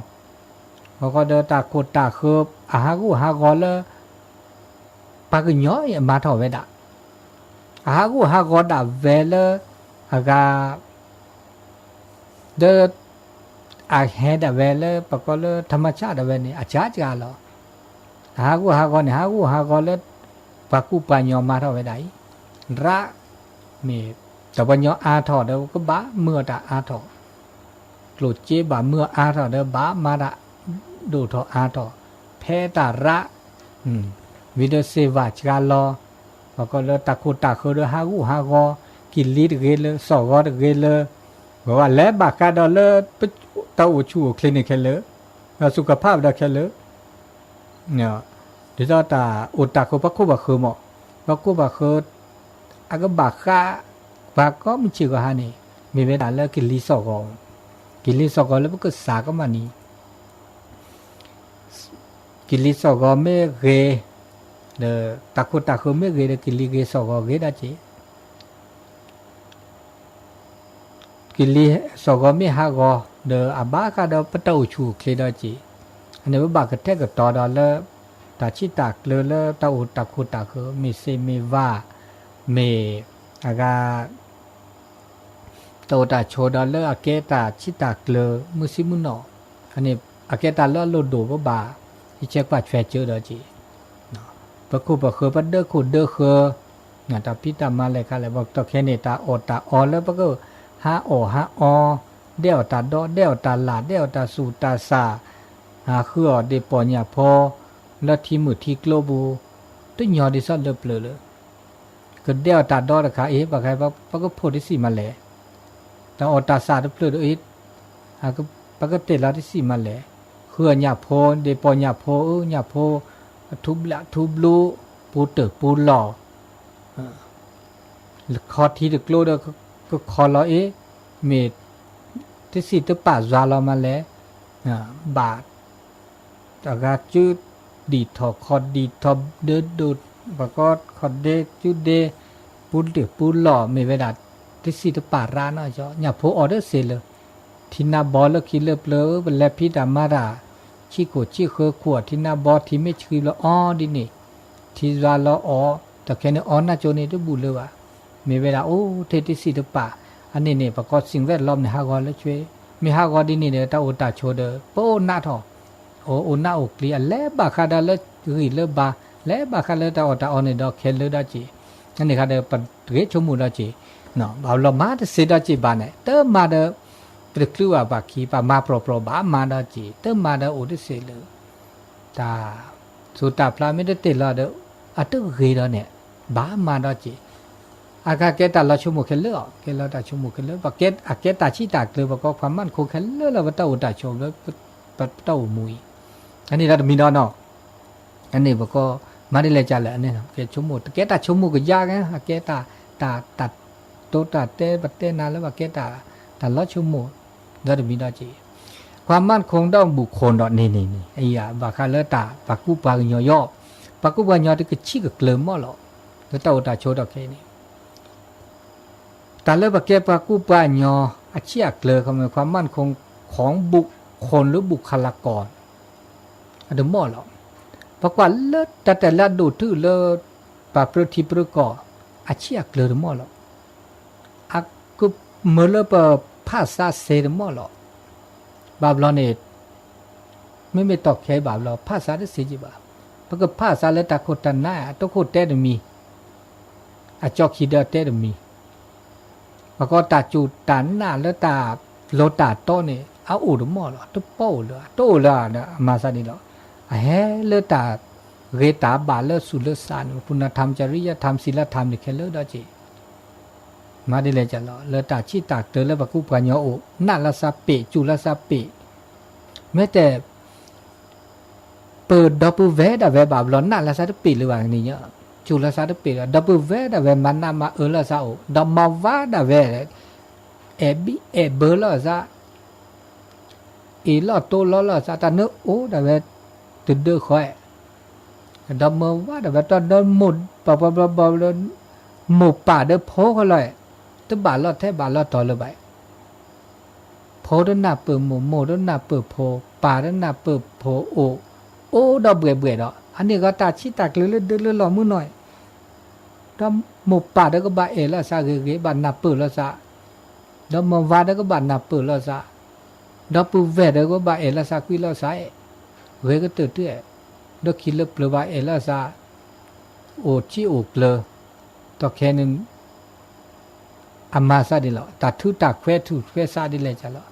Speaker 3: ฮอกก็ดอตาโคตาคืออาหากูหากอลปากย้อยมาถอเวดะ อากูหากอดาเวลอากาเดอาเฮดาเวลปะก็เลธรรมชาติเวนี่อาจารย์กาลอากูหากอนี่หากูหากอเลปะกูปัญญามาเท่าไว้ได้ระมีแต่ปัญญาอาทอเดก็บ้าเมื่อตาอาทอหลุดเจ็บเมื่ออาทอเดบ้ามาดะดูทออาทอเพตาระวิดเสวาจกาลปะก็เลตะคุตะคือเดหากูหากอกิลิดเกลสอกอดเกลบอกว่าแล้วบากาดอเลตาอุชูคลินิกเคลสุขภาพดาเคลเนี่ยเดี๋ยวตาอุตตะคุปะคุบะคือหมอปะคุบะคืออากบาคาบาก็มีชื่อก็ฮานี่มีเวลาแล้วกิลิสอกอแล้วก็สาก็มานี่กิลิสอกอเมเกเดตะคุตะคุเมเกเดกิลิเกสอกอเกดาจิกิลิสอกอเมฮากอเดอาบากาดปะตาอุชูเคดาจิอันนี้ว่าบากะเทกตอดอเลตาชิตากเลตาอุตะคุตะคุมีเซมีวาเมอากาโตตาโชดอเลอาเกตาชิตากเลมุซิมุนออันนี้อาเกตาลอโลโดบบาที่เช็คว่าแฟเจอดอจิปะคุปะคือปะเดอคุเดอคือเนี่ยตาพิตามาเลยค่ะเลยบอกตอแค่นี้ตาออแล้วปะก็ฮาอเดลตาดอเดลตาลาเดลตาสูตาซาหาคืออเดปอญาพอแล้วทีมือทีโกลบูตุญอดิซอเลเปลเลยก็เดลตาดอระค่ะปะใครปะก็พูดได้สิมาแลตาอตาซาเดเปลเลยหาก็ปะก็เตลาได้สิมาแลคือญาพอเดปอญาพอญาพอทุบละทุบลูปูเตอปูหล่อคอทีเดโกลเดก็คอลอเมดที่สิตป่าจาลมาแล้วบาทแต่ก็จุดดีทอคอดีทอเดินดูดปากอดคอเดจุดเดปูเดือปูหล่อไม่เวลาที่สิตป่าร้านอ่ะจ้ะอย่าพูออเดอร์เซลที่นาบอลคิเลเปลเป็นแลพิดามาดาชิโกชิเคอขวดที่นาบอที่ไม่ชื่อละอ๋อดินี่ที่จาละอ๋อแต่แค่นี้อ๋อน่าโจนี่ต้องบุเลยวะไม่เวลาโอ้เทติสิตป่าอันนี้เนี่ยประกอบสิ่งแวดล้อมในฮากอแล้วช่วยมีฮากอดีนี่เนี่ยตาอุตาโชเดโปนาทอโอนาโอกลีแล้วบาคาดาเลรีเลบาแล้วบาคาเลตาอตาออนเนี่ยดอกเคลเลดาจีอันนี้ค่ะเดปเรชมูดาจีเนาะบ่าวละมาเดเสดาจีบาเนี่ยเตมาเดปรึกลัวบาคีปามาโปรบามาดาจีเตมาเดโอดิเซเลตาสุตาพลาไม่ได้เตลาเดอัตเกดาเนี่ยบามาดาจีอากาเกตาลาชุมุเคลเลอเกลาตาชุมุเคลเลปะเกตอาเกตาชิตากเลปะก็ความมั่นคงเคลเลแล้วปะตาอุตาโชเลปะตาอุมุยอันนี้เรามีนอนอันนี้ปะก็มาได้เลยจ้ะแหละอันนี้เกชุมุเกตาชุมุก็ยากนะอาเกตาตัดโตตาเตปะเตนาแล้วปะเกตาลาชุมุเรามีนอจีความมั่นคงต้องบุคคลดอกนี่ไอ้ยาบาคาเลตาปะกุปางยอปะกุปางยอที่ก็ชิกเกลมอหรอแล้วตาอุตาโชดอกแค่นี้แต่เรื่องปะเก็บปะกู้ปะญออาชีพเกลือความมั่นคงของบุคคลหรือบุคลากรอันเดมอหรอกปะกว่าเลิศแต่ละดูทื่อเลิศปะประทิประกอบอาชีพเกลือเดมอหรอกอากุเมื่อเลิศปะภาษาเสดมอหรอกบาบลอนเนี่ยไม่ตอกแค่บาบลอภาษาได้เสียจีบาปะก็ภาษาเลตาโคตันน่าตะโคเตดมีอาจอกขีเดเตดมีปก็ตาจูตาหน้าแล้วตาโลตาโตเนี่ยเอาอุดมอหรอตุ๊โป้เลยโตเลยนะมาซาดิหรอเฮ้เลตาเรตาบาเลสุเลสานคุณธรรมจริยธรรมศีลธรรมนี่แค่เลดอจีมาดิเลยจ้ะหรอเลตาชิตาเตอเลปกุปัญญาโอนาลาซาเปจุลาซาเปแม้แต่เปิดดับเบิลเวดาเวบาบลอนนาลาซาเปหรือว่านี่เนี่ยจุลสาดเปรดับเบิลเวดาเวมันนามาลาซาโอดัมมาวาดาเวบีเบลาซาลอโตลอลาซาตาเนโอดาเวตุดเดคอยดัมมาวาดาเวตอนเดินหมดปะหมู่ป่าเดโพเขาเลยตบาลอแทบาลอต่อเลยไปโพดนาเปิดหมู่ดนาเปิดโพป่าดนาเปิดโพโอดอกเบื่อดอกอันนี้ก็ตาชิตากเลือดหล่อมือหน่อย ดอหมู่ป่าเด้ก็บาเอละซาเกบานาเปละซาดอมวาเด้ก็บานาเปละซาดอปูเวเด้ก็บาเอละซาควิละซาเวก็ตื่นตื่นดอคิลเปลบาเอละซาโอจิโอเปลตอแค่นึงอามาซาดิละตาทุตาแควทุแควซาดิเลยจ้ะละ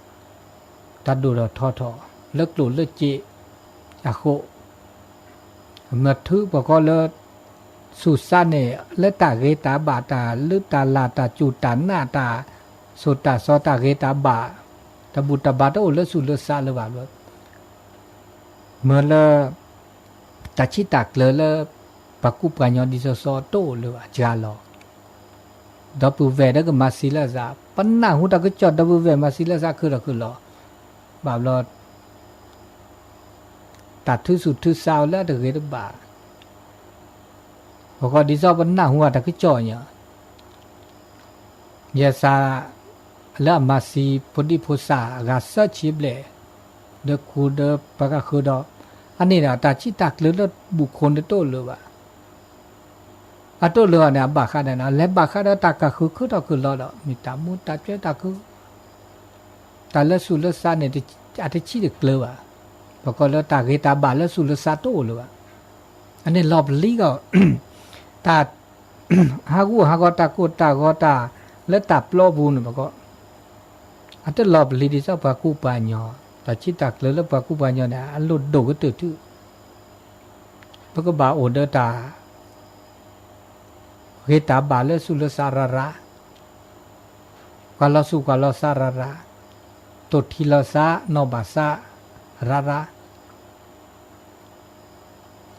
Speaker 3: ตาดูเราทอเลิกหลุเลิกจิอะโคเมื่อทุปก็เลิกสุสานเนี่ยเลตาเกตาบาตาลึตาลาตาจูตานาตาสุตาสอตาเกตาบาตาบุตาบาตาโอเลสุเลซาเลบาลเมื่อเลตาชิตากเลปักกุปัญญาดิโซโตเลวจาลอดับเบิลเวดก็มาซิลาซาปันนาหูตาก็จอดดับเบิลเวมาซิลาซาคือลอบาบลอตัดทุสุทุสาวแล้วเดเกตบาพอก็ดิซอปันนาหูตาก็จอเนี่ยยาซาแล้วมาซิพอดีโพสากาซาชิบเลเดคูเดปะกะคือดออันนี้นะตาชิตากเลบุคคลโตเลวะอะโตเลวเนี่ยบาคาเนี่ยนะและบาคาตากะคือดอคือลอดมีตามุตาเจตาคือตาเลสุเลซาเนี่ยอะติชิเดกเลวะพอก็เลตาเกตาบาเลสุเลซาโตเลวะอันนี้ลอบลีก็ตาฮากูตากูตาก็ตาและตาปลอบูนพอก็อันเตลอบลีดิซะปะกูปะญอตาชิตากเลปะกูปะญอเนี่ยอันลุดโดก็ตื่นพอก็บาโอเดตาเกตาบาเลสุเลสาระระกาลสุกาลสาระระตุทิลสานอบาสาระระ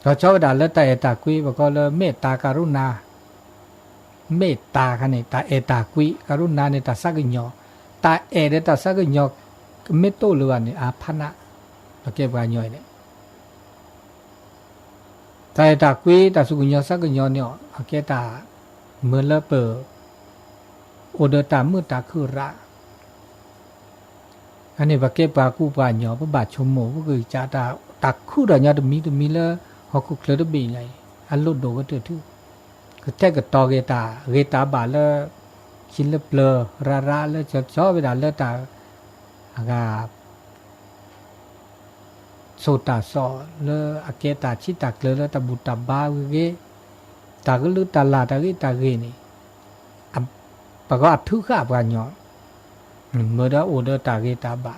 Speaker 3: เราชอบด่าเลตาเอตากุยบอกก็เลยเมตตาการุณาเมตตาคันนี้ตาเอตากุยการุณาเนี่ยตาสักญอตาเอเดตาสักญอเมตโตเลวันนี่อาพันะเราเก็บไว้ย่อยเนี่ยตาเอตากุยตาสุกญอสักญอเนี่ยอาเกตาเมื่อละเปอโอเดตามือตาคือระอันนี้ว่าเก็บปากูปาญอพระบาทชมโมก็คือจาตาตักคู่ดญาตมีละฮอกุเคลดบีไงอันลุดโดก็ตื่นคือแท้ก็ตอเกตาบาละชินละเปลระละจะชอบเวลาละตาอากาโซตาซอละอเกตาชิตาเคลละตาบุตาบาเกตากลุตาลาตาเกตาเกนี่ปะก็อัทุขะปะญอเมื่อได้โอเดตาเกตาบา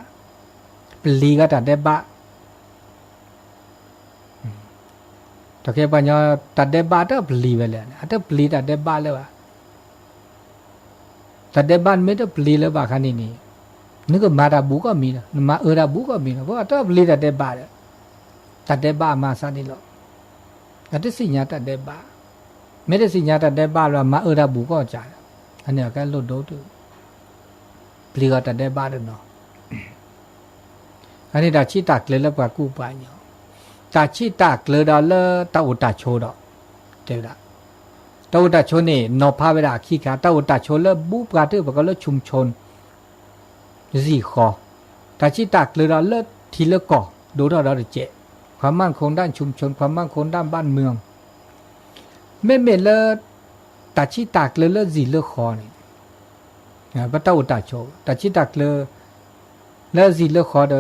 Speaker 3: ปลีก็ตาเดบะตะเกปะญอตาเดบะตะปลีเวเลยอะตะปลีตาเดบะเลยวะตาเดบะเมตะปลีเลบะคันนี่นึกมาราบุก็มีนะมาเอราบุก็มีนะเพราะตะปลีตาเดบะตาเดบะมาซะนี่ลออะตะสิญญาตาเดบะเมตะสิญญาตาเดบะละมาเอราบุก็จาอันนี้ก็ลุดโดตุปลีก็ตาเดบะเนาะอันนี้ตาชิตากเลละปะกูปะญอตาชิตากเลดอเลตาอุตาโชดอเตละตาอุตาโชนี่นอพาเวลาขี้กาตาอุตาโชเลบุปกาเตบก็เลชุมชนสีขอตาชิตากเลดอเลทีละก่อดูดอดอเจความมั่นคงด้านชุมชนความมั่นคงด้านบ้านเมืองเมเลตาชิตากเลสีเลขอนี่พระตาอุตาโชตาชิตากเลสีเลขอเด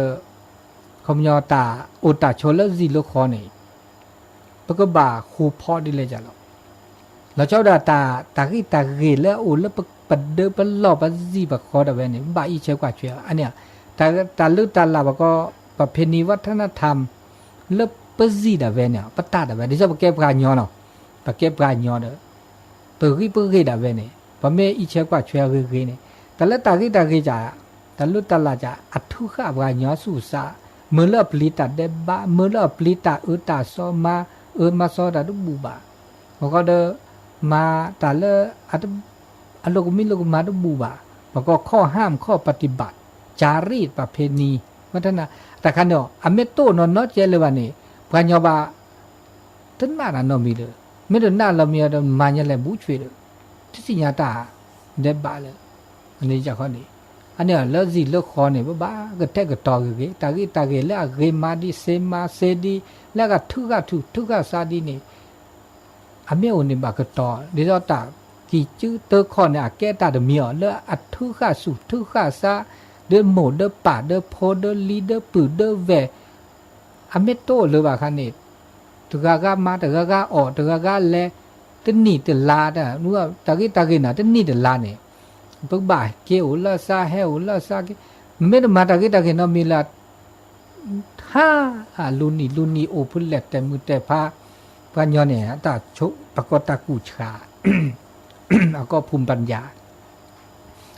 Speaker 3: คมยอตาอุตาโชเลสีเลขอนี่ปะก็บ่าคูพอดิเลยจ้ะเราเจ้าดาตากิตาเกเลโอเลปะเดปะลอปะสีปะขอดะเวนี่บ่าอีเชกว่าเชียอันเนี้ยตาลึตาลาบก็ประเพณีวัฒนธรรมเลปะสีดะเวเนี่ยปะตาดะเวดิซะปะเก็บกาญอเนาะปะเก็บกาญอเด้ปะกิดะเวนี่ปะเมอีเชกว่าเชียเกนี่ตาละตากิตาเกจ้ะตาลึตาลาจ้ะอัทุขะกาญอสุสาเมื่อละปลิตาเดบะเมื่อละปลิตาตาซอมามาซอดาดุบูบะพอก็เดมาตาละอันโลกมิโลกมาดุบูบะพอก็ข้อห้ามข้อปฏิบัติจารีตประเพณีวัฒนแต่คันเนาะอเมโตนอนเจเลวานี่ปะญอบาตันมานะนอมีเลยเมดนาลามียะมาญะเลบูชเวทิสิญาตาเดบะเลอันนี้จะข้อนี้อันนี้เลสีเลขอเนี่ยบ้าก็แท้ก็ตอเกตาเกแล้วเกมาดิเซมาเซดีแล้วก็ทุกะซาดีนี่ อเมโอนี่บากตอดิซอตากี่จื้อเตอคอเนี่ยแก้ตาเดเมียเลอัดทุข้าสุทุข้าซาเดโมเดป่าเดโพเดลีเดปืเดแวอเมโตเลยว่าคันนี่ตกากามาตกากาออตกากาแลตนี่ตลาดอ่ะนูว่าตะกี้น่ะตนี่ตลาดเนี่ยปกบ่าเกอุลาซาเฮอุลาซาเกเมดมาตะกี้เนาะมีลาท่าลุนีโอพุเลตแต่มือแต่พาปัญญาเนี่ยตาชุปะกตากูชาแล้วก็ภูมิปัญญา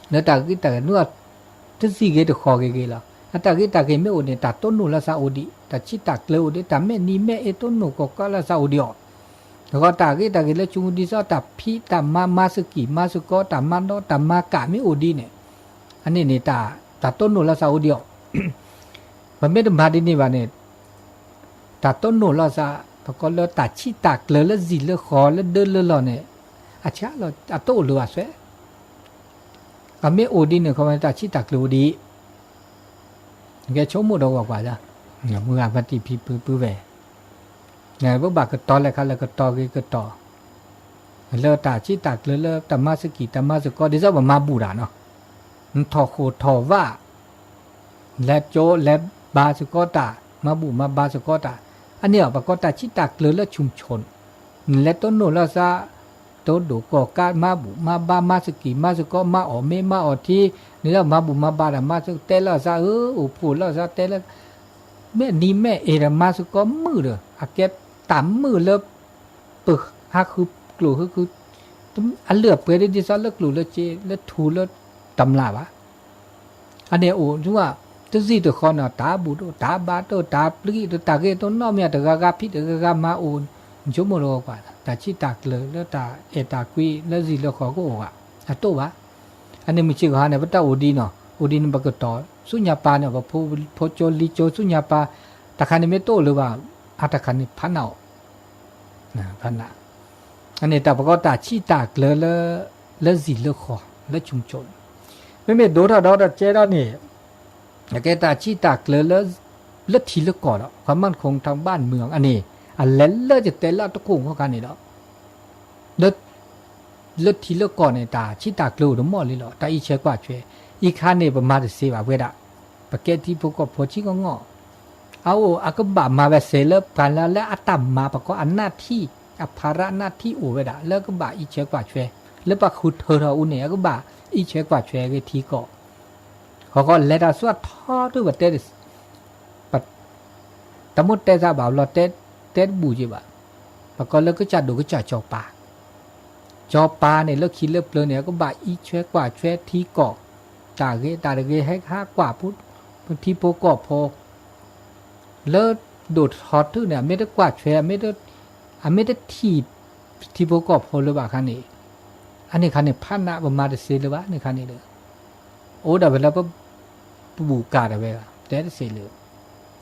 Speaker 3: เนื้อตากิตาเนื้อทศีเกตคอเกละตากิตาเกไม่โอเนี่ยตาต้นนูละซาโอดีตาชิตาเกลโอดีตาแม่นี่แม่เอต้นนูก็ละซาโอดีแล้วก็ตากิตาเกละจุงดีซอตาพี่ตามาสกิมาสกอตามันโนตามากะไม่โอดีเนี่ยอันนี้เนี่ยตาต้นนูละซาโอดีมันไม่ได้มาดีนี่วะเนี่ยตาต้นนูละซาปะก็ละตาชิตาเกลละจิละคอละเดินละลอเนี่ยอาชาเราอาโตหรือว่าเสก็ไม่โอดีเนี่ยเขาไม่ตาชิตาเกลดีแกชมหมดเอากว่าจ้ะมืออาบัติพีปื้อแหวไงพวกบากก็ต่อเลยค่ะแล้วก็ต่อก็ต่อเลิกตาชิตาเกลเลยตามาสกิตามาสก็ดิซะว่ามาบูดาเนาะทอโคทอว่าและโจและบาสก็ตามาบูมาบาสก็ตาอันนี้ปะก็ตาชิตาเกลเลยชุมชนและต้นโนละซาโตดูก็กามาบุมาบามาสกิมาสก็มาออเมมาออที่นี่แล้วมาบุมาบาดามาสเตละซาอุปูละซาเตละแม่นี่แม่เอรามาสก็มือเด้ออาเก็บตามมือแล้วปึกฮักคือกลัวคืออันเลือกเปได้ดิซอเลิกกลัวแล้วเจแล้วทูแล้วตำลาวะอันนี้โอ้จังว่าตสิตะคอนะตาบุโตตาบาโตตาปลิตาเกตนอเมียตะกะพิตะกะมาโอนจมโลกว่าตาชิตากเลแล้วตาเอตากุยแล้วสิแล้วขอก็อ่ะอะโตวะอันนี้มีชื่อว่าเนี่ยพระตาโอดีเนาะโอดีนบักตอสุญญาปาเนี่ยว่าโพโจลิโจสุญญาปาตะคันนี่ไม่โตหรือว่าอัตคันนี่พันเอานะพันน่ะอันนี้ตาบักตาชิตากเลแล้วสิแล้วขอแล้วชุมชนไม่โดดาเจดานี่แกตาชิตากเลแล้วทีละก่อนความมั่นคงทางบ้านเมืองอันนี้อันเล่นเลจะเตละตะกุงเขากันนี่แล้วเลือดทีเลือดก่อนในตาชิตากลูดมอเลยหรอตาอีเชกว่าช่วยอีข้านี่ประมาณเสียบเวดาปะเกที่พวกก็พอชิก็งอเอาอากบะมาแบบเสลกันแล้วอัตตมาปะก็อันหน้าที่อภาระหน้าที่อูเวดาแล้วก็บะอีเชกว่าช่วยแล้วปะขุดเธออุเนี่ยก็บะอีเชกว่าช่วยก็ทีก็เขาก็เลดาสวดท่อด้วยว่าเตสปะตะมุดเตซาบ่าวเราเต้นบูจีบะแล้วก็เลิกก็จัดดูก็จัดจอปาเนี่ยเลิกคิดเลิกเปลือยเนี่ยก็บ่าอีเชกว่าช่วยทีเกาะตาเกให้ห้ากว่าพุทธบางทีโปกอบพอเลิกโดดฮอตทุเนี่ยไม่ได้กว่าช่วยไม่ได้ทีโปกอบพอหรือว่าคันนี้อันนี้คันนี้พันนะประมาณเสียหรือวะในคันนี้เลยโอ้ดาเวลาปุ๊บบูกาดาเวลาแต่เสียเลย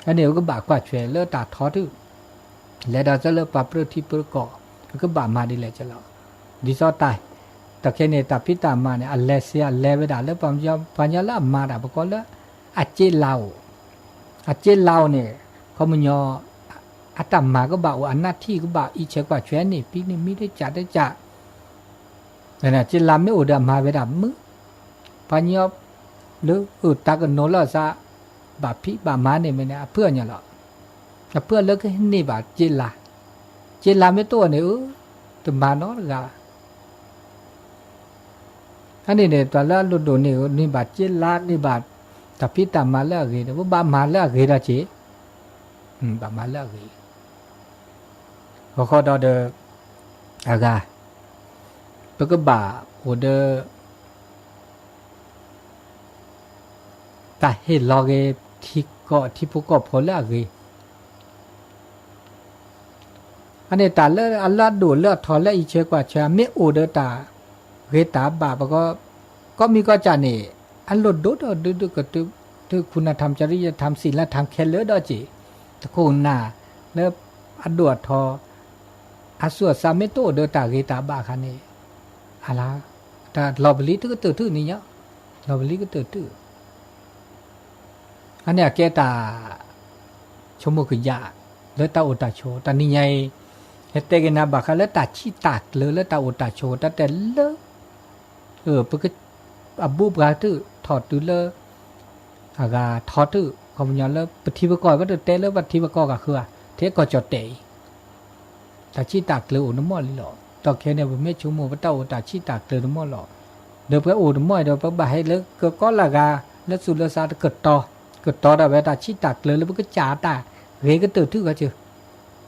Speaker 3: อันนี้ก็บ่ากว่าช่วยเลิกตาทอทุและดาจะเลิกปรับเรื่องที่ประกอบก็บ่ามาดีเลยจะเราดิซอตายแต่แค่เนี่ยตาพิตามาเนี่ยอัลเลเซียเลเวดาแล้วปัญญาละมาดาบอกแล้วอาเจลาวเนี่ยเขามันยออัตมาก็บ่าวอันหน้าที่ก็บ่าวอีเชกว่าช่วยนี่ปีนี้มีได้จัดเนี่ยเจลาไม่อุดมาเวดามึปัญญาหรือตากันโนละซะบ่าพิบ่ามาเนี่ยมันเนี่ยเพื่อนเนี่ยหรอเพื่อนเลิกให้นี่บ่าเจลาไม่ตัวเนี่ยตัวมาเนาะกะอันนี้เนี่ยตอนแรกโดนนี่บาดเจ็บลาดนี่บาดแต่พี่ตามมาแล้วเกยว่าบามาแล้วเกยละเจบามาแล้วเกยเขาดอเดอากาปก็บ่าโอเดตาเห็นลอเกที่ก็ที่พวกก็พอแล้วเกยอันนี้ตาเลือดอัลลาดูเลือดทอและอีเชกว่าชาไม่โอเดตาเวตาบาปก็มีก็จานี่อันลดดูก็ตือคุณธรรมจริยธรรมศีลธรรมแค่เลือดจีตะโกนหน้าแล้วอัดดวดทออาสวดสามเมโตเดตาเวตาบาคันนี้อะไรแต่ลอบลีก็ตื่นนี่เนาะลอบลีก็ตื่นอันนี้แกตาชมโมคือยาแล้วตาโอตาโชตานี่ไง เฮเตกินาบักแล้วตาชีตากเลยแล้วตาโอตาโชตาแต่เลปกอับบูบกาตือถอดตือเลอากาถอดตือคอมยอนเลปฏิบัติก่อนก็เตเลปฏิบัติก่อนก็คือเทก็จอดเตตาชีตากเลยโอนมอลิหรอตอแค่เนี่ยเมื่อชั่วโมงพระเต้าตาชีตากเลยนมอหรอเดี๋ยวไปโอนมอเดี๋ยวไปบ่ายแล้วก็ลากาแล้วสุดแล้วซาเกิดต่อได้เวลาชีตากเลยแล้วมันก็จ่าตาเรก็ตื่นทื่อก็เจอ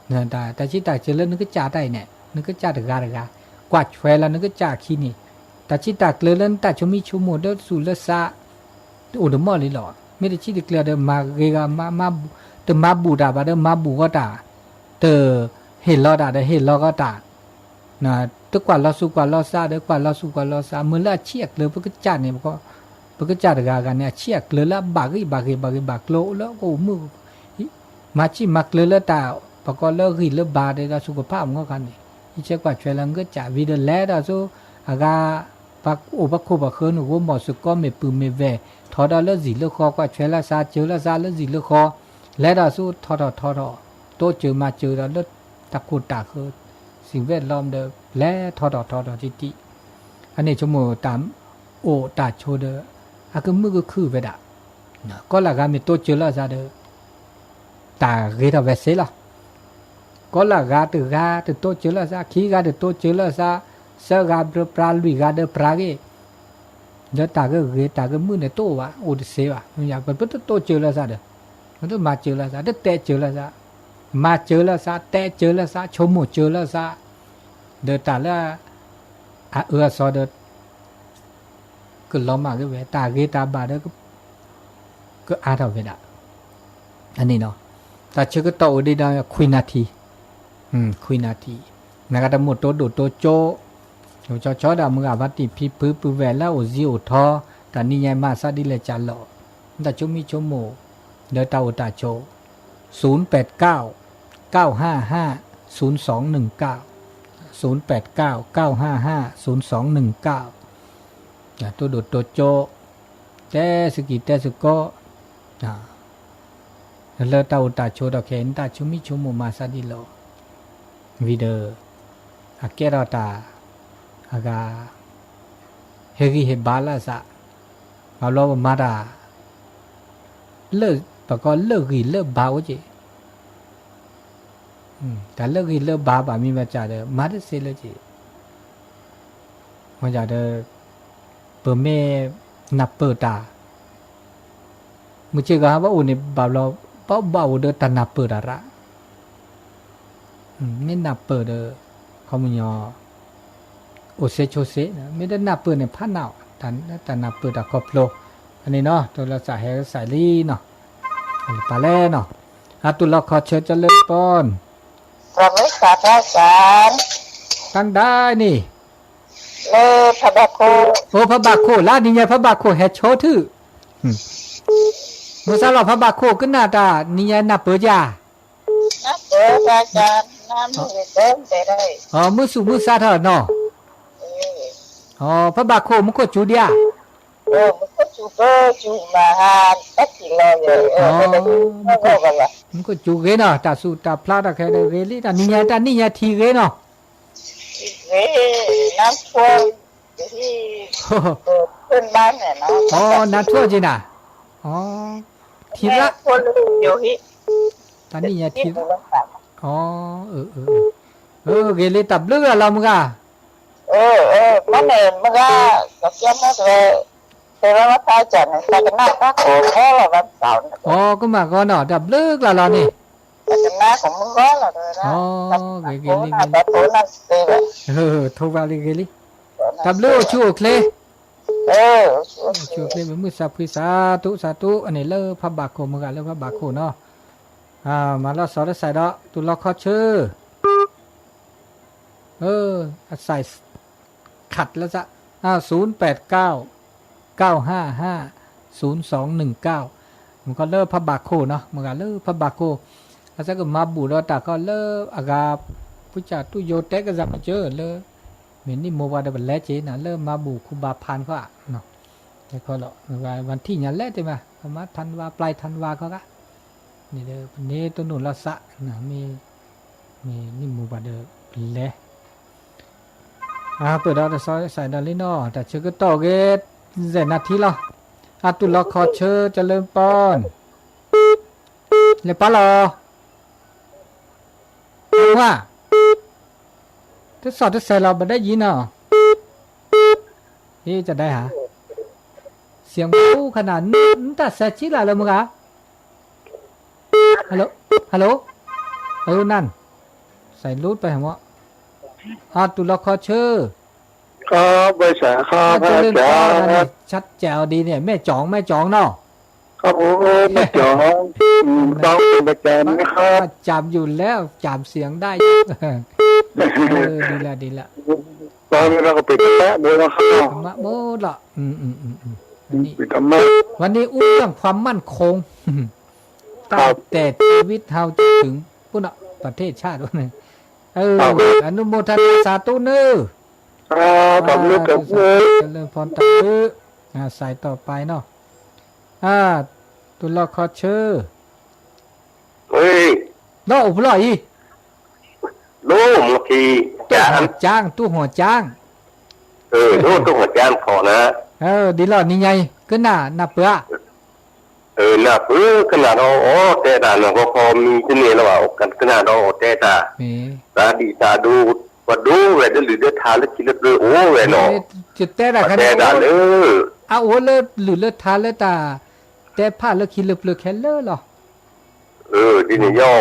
Speaker 3: เนี่ยแต่ชีตากเจอแล้วนึกก็จ่าได้เนี่ยนึกก็จ่าถึงกากวาดแฟแล้วนึกก็จ่าขี้นี่แต่ชีตากเลยแล้วแต่ชั่วมีชั่วโมงเดี๋ยวสุดแล้วซาโอนมอลิหรอไม่ได้ชีตากเลยเดี๋ยวมาเรกามาเดี๋ยวมาบูดาบาเดี๋ยวมาบูก็ตาเตอเห็นล้อตาเดี๋ยวเห็นล้อก็ตานะตึกกว่าเราสู้กว่าเราซาเดี๋ยวกว่าเราสู้กว่าเราซาเมื่อละเชียกเลยพวกก็จ่าเนี่ยมันก็จ่าถึงกันเนี่ยเชียกเลยละบากโลแล้วก็มือมาชิมักเลยละตาปกติเลิกหินเลิกบาได้เราสุขภาพมันก็กันนี่ที่เช็คว่าช่วยเราก็จ่าวิดีโอแล้วเราสู้อากาปักอุปโคปักเขินหัวหมอสุกก็ไม่ปืนไม่แวทอดเลิกสีเลิกคอก็ช่วยเราซาเจอเราซาเลิกสีเลิกคอแล้วเราสู้ทอดโตเจอมาเจอเราเลิกตะกุดตาคือสิ่งแวดล้อมเดิมและทอดจิอันนี้ชั่วโมงตามโอตาโชเดอาก็มือก็คือเวดาก็ละกันมีโตเจอแล้วซาเดตาเกตาเวสเซล่ะก็ละกาตึโตเจอแล้วซาขี้กาตึโตเจอแล้วซาเสกาปราลุยกาเดปราเกเดตาก็มือเนี่ยโตวะโอดิเซวะมันอยากเป็นโตเจอแล้วซาเดมันต้องมาเจอแล้วซาเดเตะเจอแล้วซามาเจอแล้วซาเตะเจอแล้วซาชมเจอแล้วซาเดตาละซอเดก็ล้อมาก็เวตาเกตาบาเดก็อาทเวดาอันนี้เนาะแต่เชื่อก็โตได้ได้คุยนาทีคุยนาทีนักการเมืองโตดูโตโจชอดามึงอาวัติพิพื้นแวแล้วโอซิโอทอแต่นี่ยังมาซาดิเลจัลโลแต่ชั่วมีชั่วโมงเดตาโอตาโจ0899550219ตัวดูตัวโจแต่สกิแต่สก็แล้วตาอุตาโชดอกเข็นตาชุมิชุมมาซาดิโลวิเดออาเกรตาอากาเฮกิเฮบาลาซะมาโลมาดาเลิกปะก็เลิกกิเลิกบาวจิแต่เลิกกิเลิกบาบามีมาจาเดมาดเซเลจิมาจาเดเปิดเมนับเปิดตามุเชกาว่าอุนิบาลอป้าบ่าวเดตันนับเปิดอะไรไม่นับเปิดเขามันยอโอเซโชเซนะไม่ได้นับเปิดในพันหนาวแต่นับเปิดอะครบโลอันนี้เนาะตัวเราสายลีเนาะปลาแล่เนาะตุลาขอเชิญจะเลิกป้อน
Speaker 4: พระมิตรพระอาจารย์
Speaker 3: ตั้งได้นี่
Speaker 4: พระบาโค
Speaker 3: โอ้พระบาโคลานี่ไงพระบาโคแฮชโชทื่อมุสาลพระบาโคก็น่าตานี่ไงนับเปิดยา
Speaker 4: นับเปิดอาจารย์น้ำมือเติมได้
Speaker 3: อ๋อมือสูมือซาเถอะเนาะอ๋อพระบาโคมันก็จูเดีย
Speaker 4: มันก็จูมาหาตัดสิเลย
Speaker 3: มันก็จูเกเนาะตาสูตาพลาดแค่เรลี่ตานี่ไงทีเกเนาะ
Speaker 4: น้ำท่วมที่เพื่อนบ้านเนี่ยเนาะ
Speaker 3: อ๋อน้ำท่วมจริงนะอ๋อทีละ
Speaker 4: คนอยู่ที่
Speaker 3: ตอนนี้ไงทีอ๋อเกลี่ตับเลือดเรามึงอ่ะ
Speaker 4: มันเนี่ยมึงก็เกี่ยวกับแต่ว่าตายจัดแต่ก็น่าก็โอ้แค่ละวันเสาร์
Speaker 3: อ๋อก็มาก็เนาะดับเลือดเรานี่
Speaker 4: แต่ก็น่าของมึงก็ละเลยนะ
Speaker 3: อ๋อเกลี่โทรมาเลยเกลี่ดับเลือดชั่วเคลชั่วเคลมันมือสับพิสาตุอันนี้เลิกพระบาโคมึงกันเลิกพระบาโคเนาะมาแล้วสอนได้ใส่ดอกตุลาขอชื่อใส่ขัดแล้วจ้ะ0899550219มันก็เลิกพระบาโคเนาะมันก็เลิกพระบาโคแล้วก็มาบูรตาก็เลิกอากาพุจาตุโยเตก็จะมาเจอเลยเหมือนนี่โมวาดบัลเลเจนะเริ่มมาบูคุบาพานก็เนาะแต่ก็ละวันที่ยันแรกใช่ไหมประมาณธันวาปลายธันวาก็นี่เด้อนี้ตัวหนุนละสะนะมี นี่หมู่บ้านเด้อแลเปิดดาวแต่ซอยใส่ดาลินอแต่เชื่อก็ต่อเกตเจ็ดนาทีละตุลคอเชอจะเริ่มป้อนเลยป้าหรอว่าถ้าสอดถ้าใส่เราไม่ได้ยินเนาะนี่จะได้หาเสียงผู้ขนาดนี้แต่เสียชิละเลยมึงอ่ะฮัลโหลฮัลโหลนั่นใส่รูดไปหมดตุลคอเชอ
Speaker 2: ครับบริษัทครับอาจารย์
Speaker 3: ชัดแจ๋วดีเนี่ยแม่จองเนาะ
Speaker 2: ครับผมแม่จองต้องเป็นประจำนะครับ
Speaker 3: จำอยู่แล้วจำเสียงได้ดีละ
Speaker 2: ตอนนี้เราก็ปิดแป๊ะเลยนะครับ
Speaker 3: มะโมละวันนี้อุ้มเรื่องความมั่นคงแต่ชีวิตเฮาจะถึงพุ่นประเทศชาติวะเนี่ยอนุโมทนาสาธุเน้อ
Speaker 2: ตบมือกับมือ
Speaker 3: เริ่มพรตบมือใส่ต่อไปเนาะตุลคอเชอ
Speaker 2: เฮ้ย
Speaker 3: น้ออุปลอย
Speaker 2: ลูกเมื่อกี้
Speaker 3: จ้างตู้หัวจ้าง
Speaker 2: ลูกตู้หัวจ้างขอนะ
Speaker 3: ดีแล้วนี่ไงก็น่าเปื่อ
Speaker 2: น่าเปื่อขนาดเราแต่ด่านก็พอมีที่นี่แล้วกันขนาดเราแต่ตาดีตาดูว่าดูเว้ยหรือเดือดทานแล้วกินเลยโอ้เว้ยเนาะ
Speaker 3: จุดแต่ละขนาดโอ้เลยหรือเลือดทานแล้วแต่ผ้าแล้วกินเลือดแค่เลือดหรอ
Speaker 2: ดีนี่ย่อ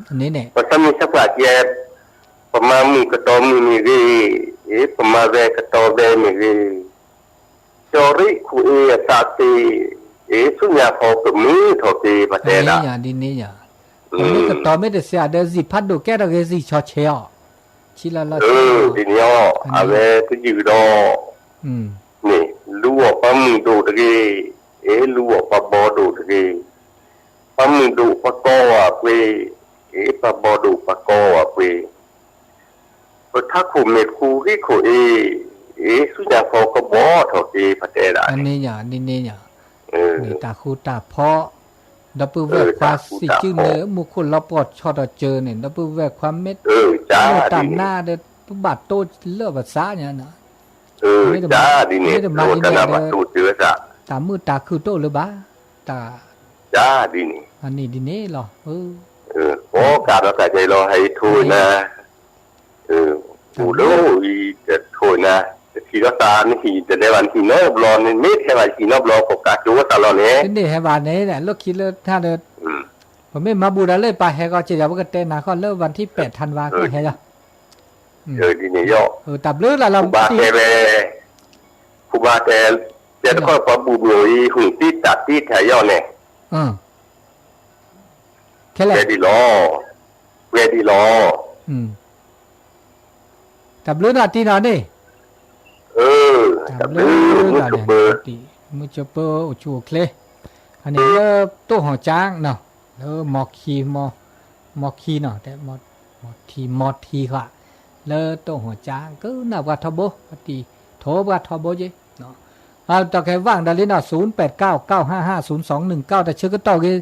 Speaker 3: อันนี้เนี่ย
Speaker 2: พอสมัยสักพักแย่ประมาณมือกระตอมีรีประมาณแวกระตอแวมีรีจอริคุเอสาติสุญญาพอกับมือถอดตีประเทศละ
Speaker 3: ดีนี่อย่างมือกระตอไม่ได้เสียเดี๋ยวสิพัดดูแก้เราเกสิชอเชียวชิลาลา
Speaker 2: ดีนี่ย่อเอาไว้ที่ยืดนี่รู้ว่าปั๊มดูตะกี้รู้ว่าปั๊มบอดูตะกี้ปั๊มดูปะกออ่ะเว้ยปั๊มบอดูปะกออ่ะเว้ยถ้าขู่เม็ดขู่ที่ขู่สุญญาพอกระบอกถอดตีประเทศละ
Speaker 3: อันนี้อย่างนี่ตาคูตาเพาะดับเบิลแวกความสิจื้อเนื้อมุคนเราปอดชอดเจอเนี่ยดับเบิลแวกความเม็ด
Speaker 2: จ้า
Speaker 3: ตามหน้าเด็ดบาดโตเลือดบาดซ่าเนี่ยนะ
Speaker 2: จ้าดีเนี่ยโตตนาบาดโตเจอจ้า
Speaker 3: ตามือตาคือโตหรือบ้าตา
Speaker 2: จ้าดีนี่
Speaker 3: อันนี้ดีเนี่ยหรอ
Speaker 2: โอ้การเราใจเราให้ทุนนะผู้ดูจะทุนนะทีละตานี่ทีจะได้วันทีนอบรอนนี่ไม่ใช่วันทีนอบรอปกาจูว่าตลอดเนี่ย
Speaker 3: นี่ให้วันนี้เนี่ยลูกคิดเลยถ้าเดินผมไม่มาบูดาเลยไปให้ก็จะจะว่ากันเต้นนะก็เริ่มวันที่8 ธันวาคมให้ละ
Speaker 2: ดีนี่ย่อ
Speaker 3: ตับเลือดละเรา
Speaker 2: บาเทเบคูบาเทจะก็ปะบูโยหุ่นที่ตัดที่แถย่อเนี่ย
Speaker 3: แค่แหละ
Speaker 2: เวดีล้อ
Speaker 3: ตับเลือดที่นอนนี่
Speaker 2: ตับเลือดมุจเบอร์
Speaker 3: ชูเคลอันนี้ตู้ห่อจ้างเนาะมอคีเนาะแต่มอทีค่ะตู้ห่อจ้างก็น่าว่าทบปฏิโทรว่าทบจีเนาะต่อแค่ว่างดาลิน0899550219แต่เชื่อก็ต่อกี่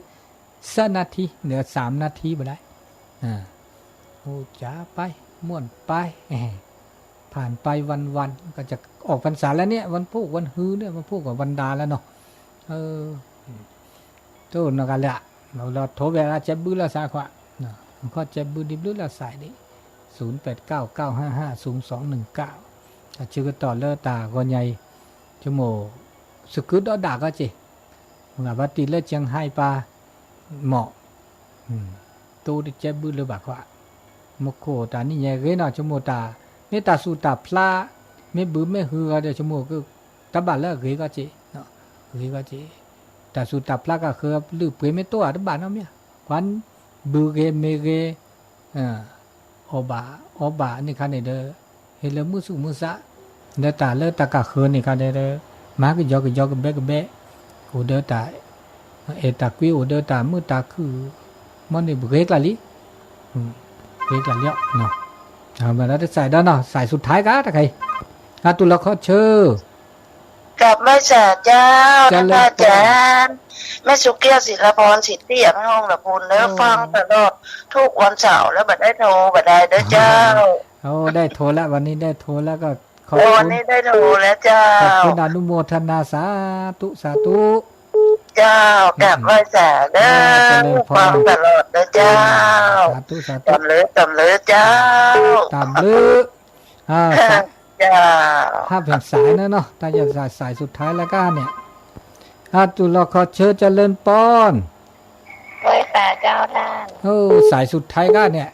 Speaker 3: นาทีเหลือ3 นาทีบ่ได้โอ้จ้าไปม่วนไปผ่านไปวันก็จะออกพรรษาแล้วเนี่ยวันพุธวันฮือเนี่ยวันพุธกับวันดาแล้วเนาะโตนกันแหละเราโทรแบบเจ็บบื้อละสาขวะมันก็เจ็บบื้อดิบบื้อละสายนี่0899550219ถ้าชื่อก็ต่อเลิศตาก็ใหญ่ชั่วโมงสกุลด่าก็จีงาวัติเลิศเชียงไฮ้ปลาเหมาะตู้ดิเจ็บบื้อเลยบักว่าโมโคตานี่ใหญ่เกนชั่วโมงตาเมตาสุตาพลาไม่บื้อไม่ฮือเดี๋ยวชั่วโมงก็ตบาเลิกเกก็จีเนาะเกก็จีแต่สุตาพลาก็คือลืบเกไม่ตัวตบาเนาะเมียควันบื้อเกเมเกอบานี่คันเด้อเฮลมือสุมือซะเดตาเลิศตากะคืนนี่คันเด้อมาก็ยอกเบกเบโอเดตาตากุยโอเดตามือตาคือมันนี่เกกละลิเกกละเลี้ยเนาะมาแล้วใส่ด้านเนาะใส่สุดท้ายก็ตะไคตุลคอเชอ
Speaker 4: กับแม่จ๋าเจ้าท่านอาจารย์แม่สุเกียศิลปรสิทธิ์เตี้ยแม่ห้องละพุนแล้วฟังตลอดทุกวันเสาร์แล้วบัดได้โทรบัดได้เด้อเจ้า
Speaker 3: โอ้ได้โทรแล้ววันนี้ได้โทรแล้วก็ขอบ
Speaker 4: โอ้
Speaker 3: คุ
Speaker 4: วัน
Speaker 3: ณ
Speaker 4: นี้ได้โทรแล้วเจ้า
Speaker 3: ขอบคุณอนุโมทนาสาธุสาธุ
Speaker 4: เจ้ากับแม่จ๋าเด้อฟังตลอดเด้อเจ้า
Speaker 3: สาธุสาธุ
Speaker 4: ตำเลยเจ้า
Speaker 3: ตามลือสาย
Speaker 4: เจ้า
Speaker 3: ถ้าเป็นสายนะเนาะถ้าจะสายสุดท้ายแล้วก็เนี่ยตุลขอเชิญเจริญปอน
Speaker 4: ไว้แต่เจ้าท่าน
Speaker 3: โอ้สายสุดท้ายก็เนี่ย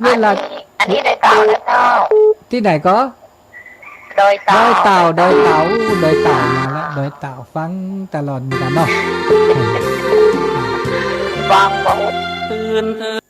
Speaker 3: เวลา
Speaker 4: อันนี้ได้เต่าแล้วเจ้า
Speaker 3: ที่ไหนก็
Speaker 4: โดย
Speaker 3: ดอย
Speaker 4: เต่า
Speaker 3: เต่ามาแล้วดอยเต่าฟังตลอดเหมือนกันเนาะ
Speaker 4: ฟังบอก
Speaker 1: ตื่นเธอ